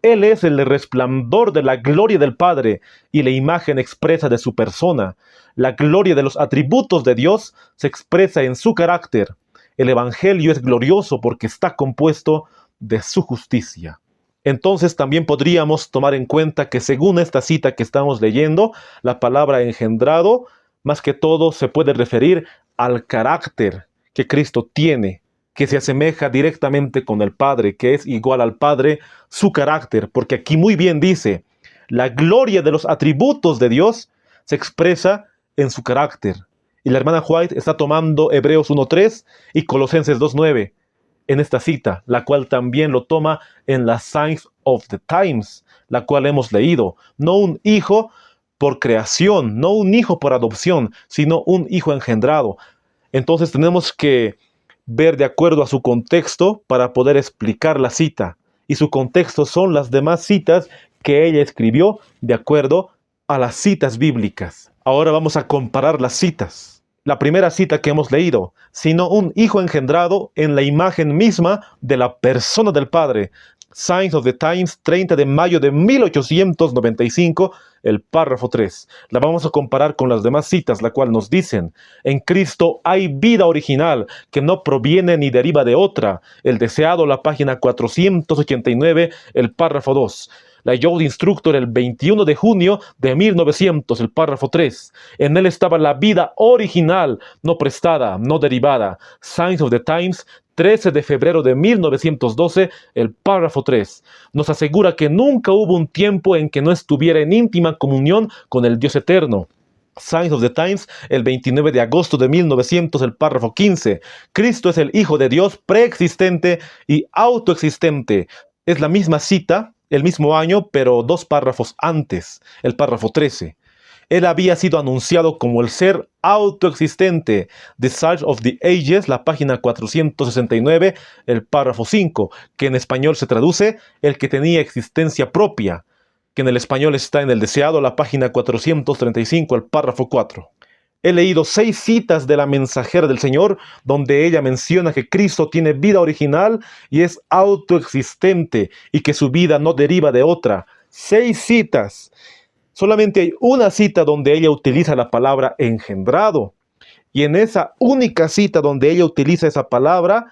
Él es el resplandor de la gloria del Padre y la imagen expresa de su persona. La gloria de los atributos de Dios se expresa en su carácter. El Evangelio es glorioso porque está compuesto de su justicia. Entonces también podríamos tomar en cuenta que según esta cita que estamos leyendo, la palabra engendrado, más que todo se puede referir al carácter que Cristo tiene, que se asemeja directamente con el Padre, que es igual al Padre, su carácter, porque aquí muy bien dice, la gloria de los atributos de Dios se expresa en su carácter. Y la hermana White está tomando Hebreos 1:3 y Colosenses 2:9 en esta cita, la cual también lo toma en la Signs of the Times, la cual hemos leído. No un hijo por creación, no un hijo por adopción, sino un hijo engendrado. Entonces tenemos que ver de acuerdo a su contexto para poder explicar la cita. Y su contexto son las demás citas que ella escribió de acuerdo a las citas bíblicas. Ahora vamos a comparar las citas. La primera cita que hemos leído, sino un hijo engendrado en la imagen misma de la persona del Padre. Signs of the Times, 30 de mayo de 1895, el párrafo 3. La vamos a comparar con las demás citas, la cual nos dicen, en Cristo hay vida original que no proviene ni deriva de otra. El deseado, la página 489, el párrafo 2. La Youth Instructor, el 21 de junio de 1900, el párrafo 3. En él estaba la vida original, no prestada, no derivada. Signs of the Times, 13 de febrero de 1912, el párrafo 3, nos asegura que nunca hubo un tiempo en que no estuviera en íntima comunión con el Dios eterno. Signs of the Times, el 29 de agosto de 1900, el párrafo 15, Cristo es el Hijo de Dios preexistente y autoexistente. Es la misma cita, el mismo año, pero 2 párrafos antes, el párrafo 13. Él había sido anunciado como el ser autoexistente. The Search of the Ages, la página 469, el párrafo 5, que en español se traduce el que tenía existencia propia, que en el español está en el deseado, la página 435, el párrafo 4. He leído 6 citas de la mensajera del Señor, donde ella menciona que Cristo tiene vida original y es autoexistente, y que su vida no deriva de otra. 6 citas. Solamente hay una cita donde ella utiliza la palabra engendrado. Y en esa única cita donde ella utiliza esa palabra,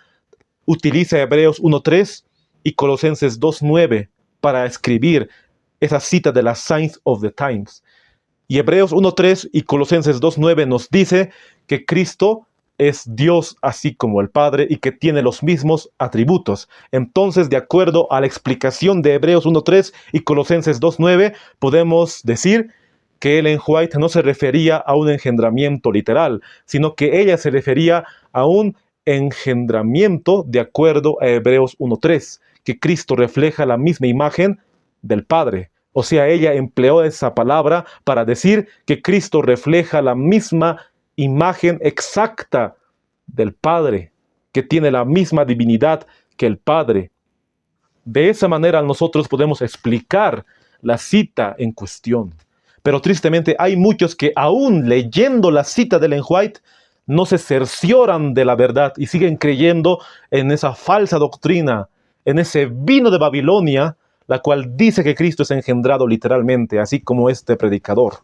utiliza Hebreos 1:3 y Colosenses 2:9 para escribir esa cita de las Signs of the Times. Y Hebreos 1:3 y Colosenses 2:9 nos dice que Cristo es Dios así como el Padre y que tiene los mismos atributos. Entonces, de acuerdo a la explicación de Hebreos 1:3 y Colosenses 2:9, podemos decir que Ellen White no se refería a un engendramiento literal, sino que ella se refería a un engendramiento de acuerdo a Hebreos 1:3, que Cristo refleja la misma imagen del Padre. O sea, ella empleó esa palabra para decir que Cristo refleja la misma imagen exacta del Padre, que tiene la misma divinidad que el Padre. De esa manera nosotros podemos explicar la cita en cuestión. Pero tristemente hay muchos que aún leyendo la cita de Ellen White no se cercioran de la verdad y siguen creyendo en esa falsa doctrina, en ese vino de Babilonia, la cual dice que Cristo es engendrado literalmente, así como este predicador.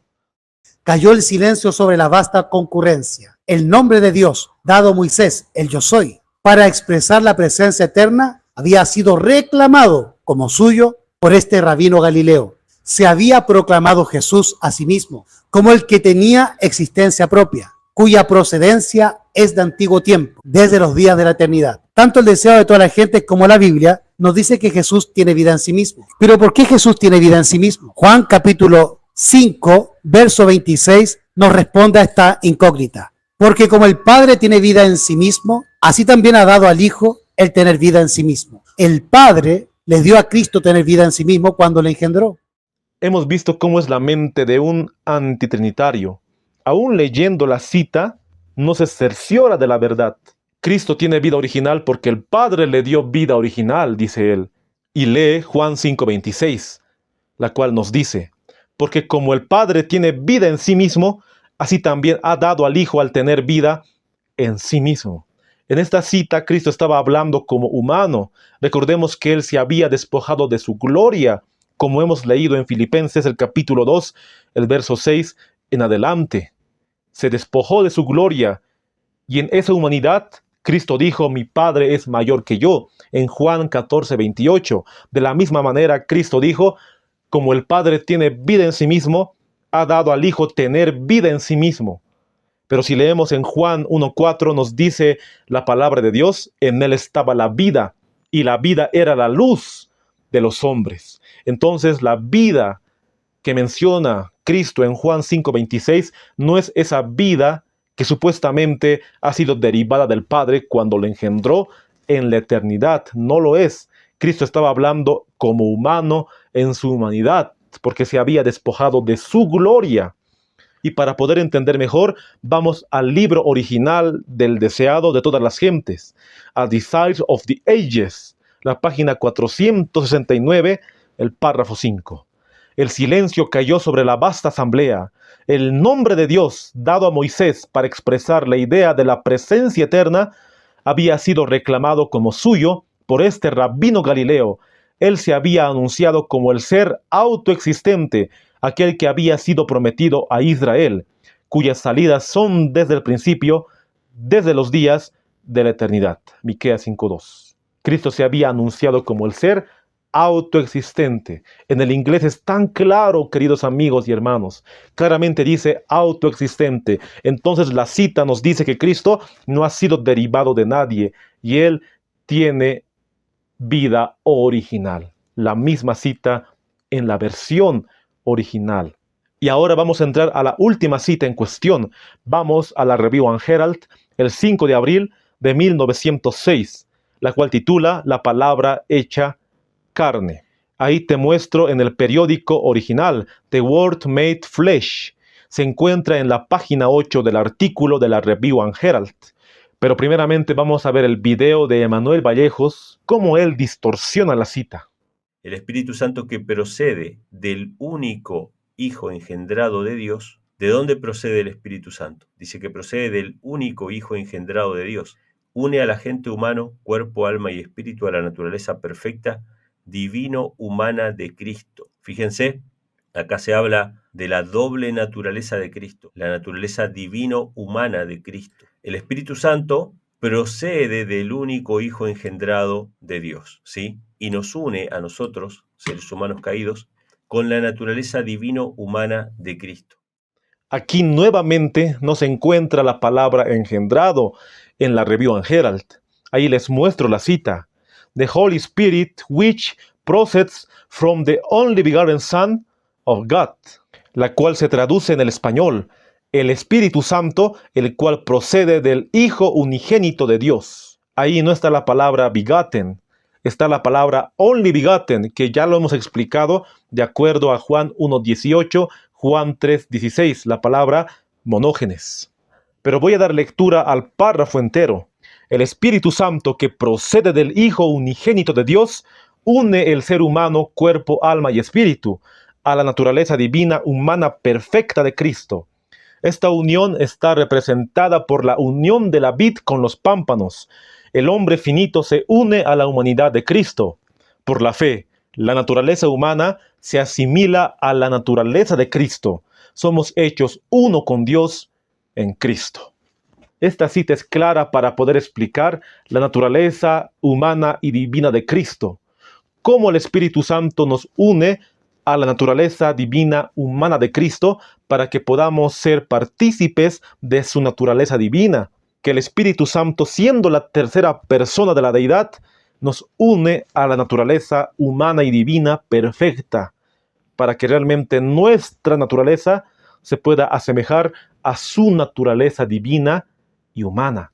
Cayó el silencio sobre la vasta concurrencia. El nombre de Dios, dado a Moisés, el Yo Soy, para expresar la presencia eterna, había sido reclamado como suyo por este rabino Galileo. Se había proclamado Jesús a sí mismo como el que tenía existencia propia, cuya procedencia es de antiguo tiempo, desde los días de la eternidad. Tanto el deseo de toda la gente como la Biblia nos dice que Jesús tiene vida en sí mismo. Pero ¿por qué Jesús tiene vida en sí mismo? Juan capítulo 5, verso 26 nos responde a esta incógnita. Porque como el Padre tiene vida en sí mismo, así también ha dado al Hijo el tener vida en sí mismo. El Padre le dio a Cristo tener vida en sí mismo cuando le engendró. Hemos visto cómo es la mente de un antitrinitario. Aún leyendo la cita, no se cerciora de la verdad. Cristo tiene vida original porque el Padre le dio vida original, dice él. Y lee Juan 5:26, la cual nos dice, porque como el Padre tiene vida en sí mismo, así también ha dado al Hijo al tener vida en sí mismo. En esta cita, Cristo estaba hablando como humano. Recordemos que él se había despojado de su gloria, como hemos leído en Filipenses el capítulo 2, el verso 6 en adelante. Se despojó de su gloria, y en esa humanidad, Cristo dijo, mi Padre es mayor que yo, en Juan 14:28. De la misma manera, Cristo dijo, como el Padre tiene vida en sí mismo, ha dado al Hijo tener vida en sí mismo. Pero si leemos en Juan 1:4, nos dice la palabra de Dios, en él estaba la vida, y la vida era la luz de los hombres. Entonces la vida que menciona Cristo en Juan 5:26 no es esa vida que supuestamente ha sido derivada del Padre cuando lo engendró en la eternidad. No lo es. Cristo estaba hablando como humano en su humanidad, porque se había despojado de su gloria. Y para poder entender mejor, vamos al libro original del deseado de todas las gentes, A Desire of the Ages, la página 469, el párrafo 5. El silencio cayó sobre la vasta asamblea. El nombre de Dios, dado a Moisés para expresar la idea de la presencia eterna, había sido reclamado como suyo por este rabino Galileo. Él se había anunciado como el ser autoexistente, aquel que había sido prometido a Israel, cuyas salidas son desde el principio, desde los días de la eternidad. Miqueas 5:2. Cristo se había anunciado como el ser autoexistente. En el inglés es tan claro, queridos amigos y hermanos. Claramente dice autoexistente. Entonces la cita nos dice que Cristo no ha sido derivado de nadie y Él tiene vida original. La misma cita en la versión original. Y ahora vamos a entrar a la última cita en cuestión. Vamos a la Review and Herald, el 5 de abril de 1906, la cual titula La palabra hecha carne. Ahí te muestro en el periódico original, The Word Made Flesh. Se encuentra en la página 8 del artículo de la Review and Herald. Pero primeramente vamos a ver el video de Emanuel Vallejos, cómo él distorsiona la cita. El Espíritu Santo que procede del único Hijo engendrado de Dios. ¿De dónde procede el Espíritu Santo? Dice que procede del único Hijo engendrado de Dios. Une a la gente humano, cuerpo, alma y espíritu a la naturaleza perfecta, divino-humana de Cristo. Fíjense, acá se habla de la doble naturaleza de Cristo, la naturaleza divino-humana de Cristo. El Espíritu Santo procede del único Hijo engendrado de Dios, ¿sí? Y nos une a nosotros, seres humanos caídos, con la naturaleza divino-humana de Cristo. Aquí nuevamente nos encuentra la palabra engendrado en la Review and Herald. Ahí les muestro la cita. The Holy Spirit which proceeds from the only begotten Son of God, la cual se traduce en el español, el Espíritu Santo, el cual procede del Hijo unigénito de Dios. Ahí no está la palabra begotten, está la palabra only begotten, que ya lo hemos explicado de acuerdo a Juan 1:18, Juan 3:16, la palabra monógenes. Pero voy a dar lectura al párrafo entero. El Espíritu Santo que procede del Hijo unigénito de Dios une el ser humano, cuerpo, alma y espíritu a la naturaleza divina humana perfecta de Cristo. Esta unión está representada por la unión de la vid con los pámpanos. El hombre finito se une a la humanidad de Cristo. Por la fe, la naturaleza humana se asimila a la naturaleza de Cristo. Somos hechos uno con Dios en Cristo. Esta cita es clara para poder explicar la naturaleza humana y divina de Cristo. Cómo el Espíritu Santo nos une a la naturaleza divina humana de Cristo para que podamos ser partícipes de su naturaleza divina. Que el Espíritu Santo, siendo la tercera persona de la deidad, nos une a la naturaleza humana y divina perfecta, para que realmente nuestra naturaleza se pueda asemejar a su naturaleza divina y humana.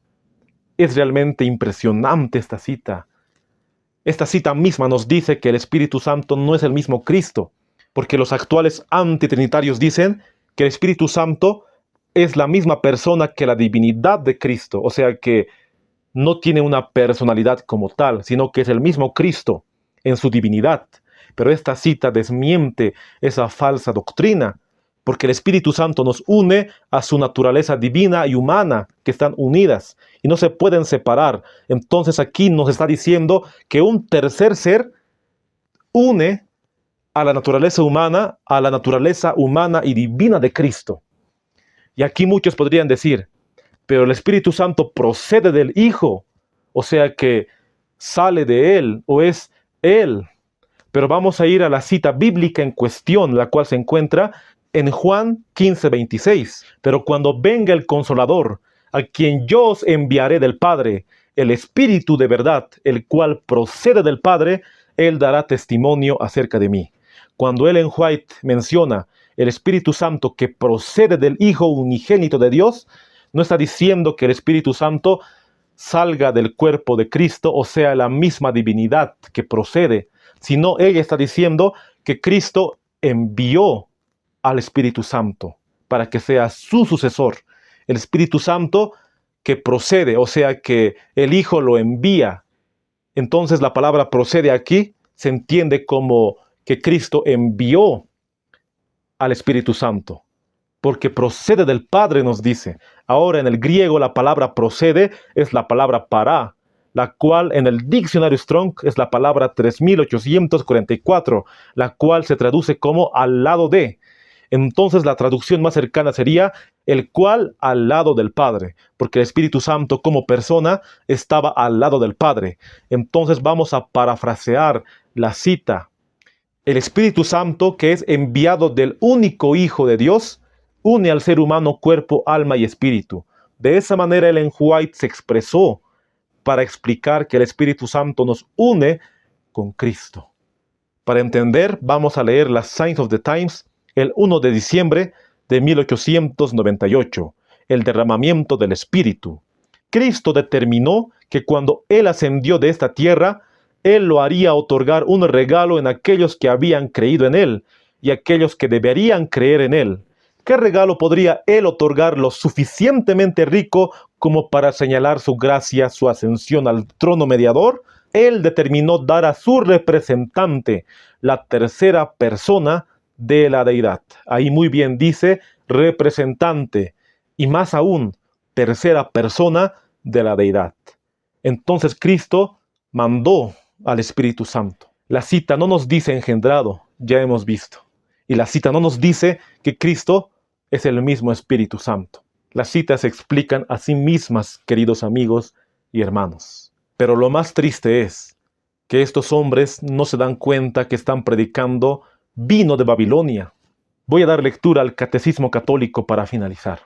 Es realmente impresionante esta cita. Esta cita misma nos dice que el Espíritu Santo no es el mismo Cristo, porque los actuales antitrinitarios dicen que el Espíritu Santo es la misma persona que la divinidad de Cristo, o sea que no tiene una personalidad como tal, sino que es el mismo Cristo en su divinidad. Pero esta cita desmiente esa falsa doctrina, porque el Espíritu Santo nos une a su naturaleza divina y humana, que están unidas y no se pueden separar. Entonces aquí nos está diciendo que un tercer ser une a la naturaleza humana y divina de Cristo. Y aquí muchos podrían decir, pero el Espíritu Santo procede del Hijo, o sea que sale de Él o es Él. Pero vamos a ir a la cita bíblica en cuestión, la cual se encuentra en Juan 15:26. Pero cuando venga el Consolador, a quien yo os enviaré del Padre, el Espíritu de verdad, el cual procede del Padre, Él dará testimonio acerca de mí. Cuando Ellen White menciona el Espíritu Santo que procede del Hijo unigénito de Dios, no está diciendo que el Espíritu Santo salga del cuerpo de Cristo, o sea, la misma divinidad que procede, sino ella está diciendo que Cristo envió al Espíritu Santo para que sea su sucesor. El Espíritu Santo que procede, o sea, que el Hijo lo envía. Entonces la palabra procede aquí se entiende como que Cristo envió al Espíritu Santo, porque procede del Padre, nos dice. Ahora en el griego la palabra procede es la palabra para, la cual en el diccionario Strong es la palabra 3844, la cual se traduce como al lado de. Entonces la traducción más cercana sería el cual al lado del Padre, porque el Espíritu Santo como persona estaba al lado del Padre. Entonces vamos a parafrasear la cita. El Espíritu Santo, que es enviado del único Hijo de Dios, une al ser humano cuerpo, alma y espíritu. De esa manera Ellen White se expresó para explicar que el Espíritu Santo nos une con Cristo. Para entender, vamos a leer las Signs of the Times, el 1 de diciembre de 1898, el derramamiento del Espíritu. Cristo determinó que cuando Él ascendió de esta tierra, Él lo haría otorgar un regalo en aquellos que habían creído en Él y aquellos que deberían creer en Él. ¿Qué regalo podría Él otorgar lo suficientemente rico como para señalar su gracia, su ascensión al trono mediador? Él determinó dar a su representante, la tercera persona de la deidad. Ahí muy bien dice representante y más aún tercera persona de la deidad. Entonces Cristo mandó al Espíritu Santo. La cita no nos dice engendrado, ya hemos visto. Y la cita no nos dice que Cristo es el mismo Espíritu Santo. Las citas se explican a sí mismas, queridos amigos y hermanos. Pero lo más triste es que estos hombres no se dan cuenta que están predicando vino de Babilonia. Voy a dar lectura al Catecismo Católico para finalizar.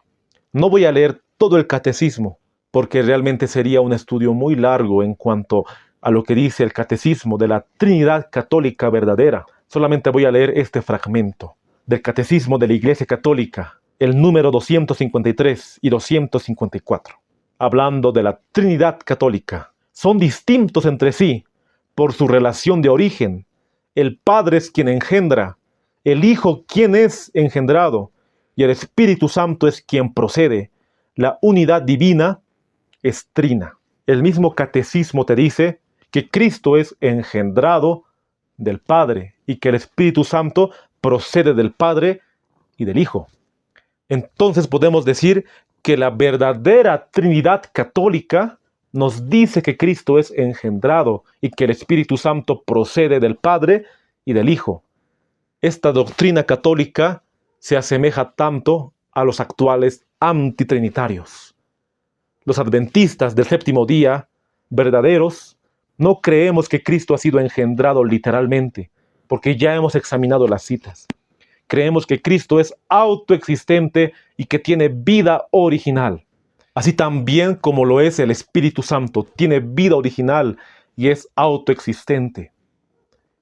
No voy a leer todo el Catecismo, porque realmente sería un estudio muy largo en cuanto a lo que dice el Catecismo de la Trinidad Católica verdadera. Solamente voy a leer este fragmento del Catecismo de la Iglesia Católica, el número 253 y 254. Hablando de la Trinidad Católica, son distintos entre sí por su relación de origen. El Padre es quien engendra, el Hijo quien es engendrado, y el Espíritu Santo es quien procede. La unidad divina es trina. El mismo Catecismo te dice que Cristo es engendrado del Padre y que el Espíritu Santo procede del Padre y del Hijo. Entonces podemos decir que la verdadera Trinidad Católica nos dice que Cristo es engendrado y que el Espíritu Santo procede del Padre y del Hijo. Esta doctrina católica se asemeja tanto a los actuales antitrinitarios. Los adventistas del séptimo día, verdaderos, no creemos que Cristo ha sido engendrado literalmente, porque ya hemos examinado las citas. Creemos que Cristo es autoexistente y que tiene vida original. Así también como lo es el Espíritu Santo, tiene vida original y es autoexistente.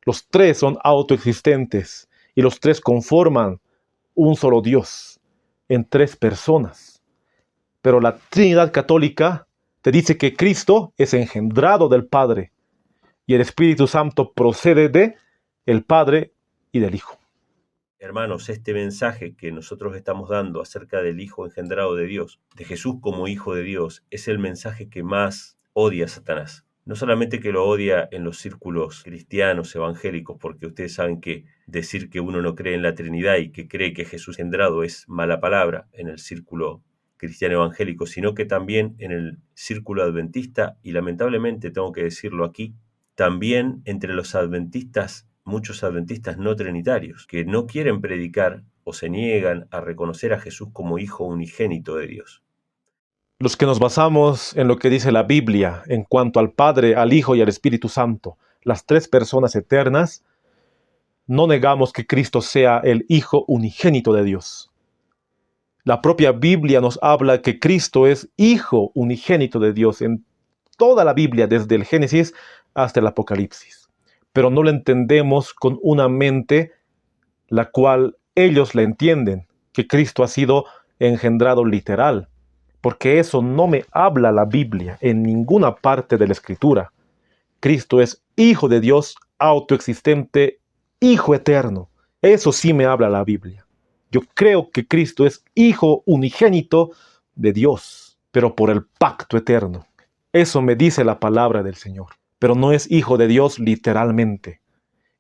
Los tres son autoexistentes y los tres conforman un solo Dios en tres personas. Pero la Trinidad Católica te dice que Cristo es engendrado del Padre y el Espíritu Santo procede de el Padre y del Hijo. Hermanos, este mensaje que nosotros estamos dando acerca del Hijo engendrado de Dios, de Jesús como Hijo de Dios, es el mensaje que más odia a Satanás. No solamente que lo odia en los círculos cristianos, evangélicos, porque ustedes saben que decir que uno no cree en la Trinidad y que cree que Jesús engendrado es mala palabra en el círculo cristiano evangélico, sino que también en el círculo adventista, y lamentablemente tengo que decirlo aquí, también entre los adventistas, muchos adventistas no trinitarios, que no quieren predicar o se niegan a reconocer a Jesús como Hijo unigénito de Dios. Los que nos basamos en lo que dice la Biblia en cuanto al Padre, al Hijo y al Espíritu Santo, las tres personas eternas, no negamos que Cristo sea el Hijo unigénito de Dios. La propia Biblia nos habla que Cristo es Hijo unigénito de Dios en toda la Biblia, desde el Génesis hasta el Apocalipsis. Pero no lo entendemos con una mente la cual ellos la entienden, que Cristo ha sido engendrado literal. Porque eso no me habla la Biblia en ninguna parte de la Escritura. Cristo es Hijo de Dios, autoexistente, Hijo eterno. Eso sí me habla la Biblia. Yo creo que Cristo es Hijo unigénito de Dios, pero por el pacto eterno. Eso me dice la palabra del Señor. Pero no es Hijo de Dios literalmente.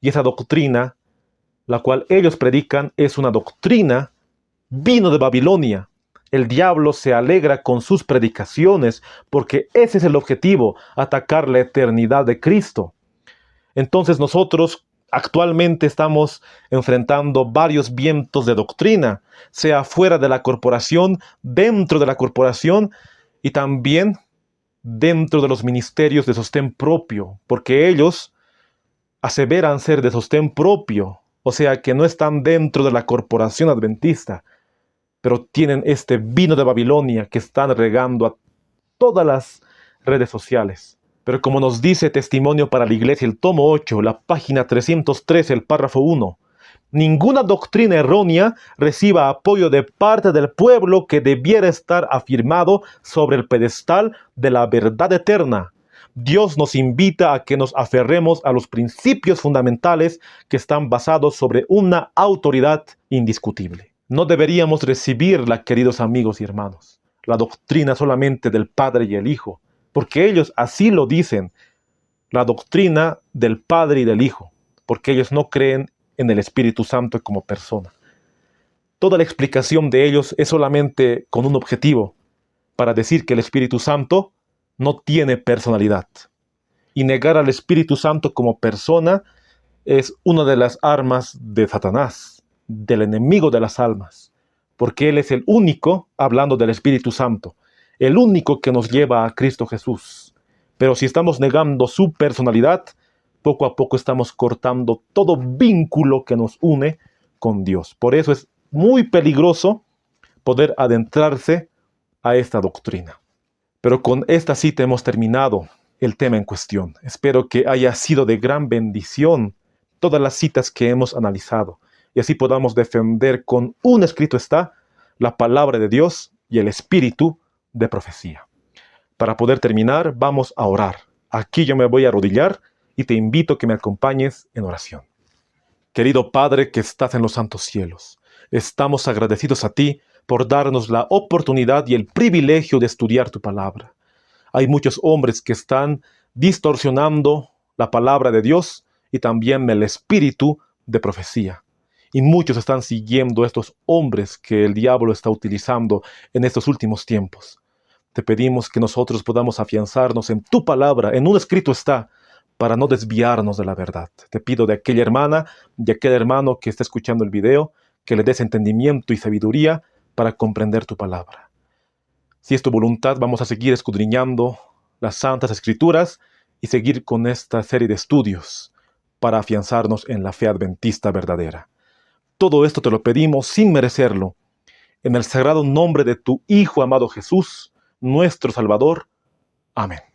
Y esa doctrina, la cual ellos predican, es una doctrina, vino de Babilonia. El diablo se alegra con sus predicaciones porque ese es el objetivo, atacar la eternidad de Cristo. Entonces nosotros actualmente estamos enfrentando varios vientos de doctrina, sea fuera de la corporación, dentro de la corporación y también dentro de los ministerios de sostén propio, porque ellos aseveran ser de sostén propio, o sea que no están dentro de la corporación adventista, pero tienen este vino de Babilonia que están regando a todas las redes sociales. Pero como nos dice Testimonio para la Iglesia, el tomo 8, la página 313, el párrafo 1, ninguna doctrina errónea reciba apoyo de parte del pueblo que debiera estar afirmado sobre el pedestal de la verdad eterna. Dios nos invita a que nos aferremos a los principios fundamentales que están basados sobre una autoridad indiscutible. No deberíamos recibirla, queridos amigos y hermanos, la doctrina solamente del Padre y el Hijo, porque ellos así lo dicen, la doctrina del Padre y del Hijo, porque ellos no creen en el Espíritu Santo como persona. Toda la explicación de ellos es solamente con un objetivo, para decir que el Espíritu Santo no tiene personalidad. Y negar al Espíritu Santo como persona es una de las armas de Satanás, del enemigo de las almas, porque Él es el único, hablando del Espíritu Santo, el único que nos lleva a Cristo Jesús. Pero si estamos negando su personalidad, poco a poco estamos cortando todo vínculo que nos une con Dios. Por eso es muy peligroso poder adentrarse a esta doctrina. Pero con esta cita hemos terminado el tema en cuestión. Espero que haya sido de gran bendición todas las citas que hemos analizado, y así podamos defender con un escrito está la palabra de Dios y el espíritu de profecía. Para poder terminar, vamos a orar. Aquí yo me voy a arrodillar y te invito a que me acompañes en oración. Querido Padre que estás en los santos cielos, estamos agradecidos a ti por darnos la oportunidad y el privilegio de estudiar tu palabra. Hay muchos hombres que están distorsionando la palabra de Dios y también el espíritu de profecía. Y muchos están siguiendo a estos hombres que el diablo está utilizando en estos últimos tiempos. Te pedimos que nosotros podamos afianzarnos en tu palabra, en un escrito está, para no desviarnos de la verdad. Te pido de aquella hermana, de aquel hermano que está escuchando el video, que le des entendimiento y sabiduría para comprender tu palabra. Si es tu voluntad, vamos a seguir escudriñando las Santas Escrituras y seguir con esta serie de estudios para afianzarnos en la fe adventista verdadera. Todo esto te lo pedimos sin merecerlo, en el sagrado nombre de tu Hijo amado Jesús, nuestro Salvador. Amén.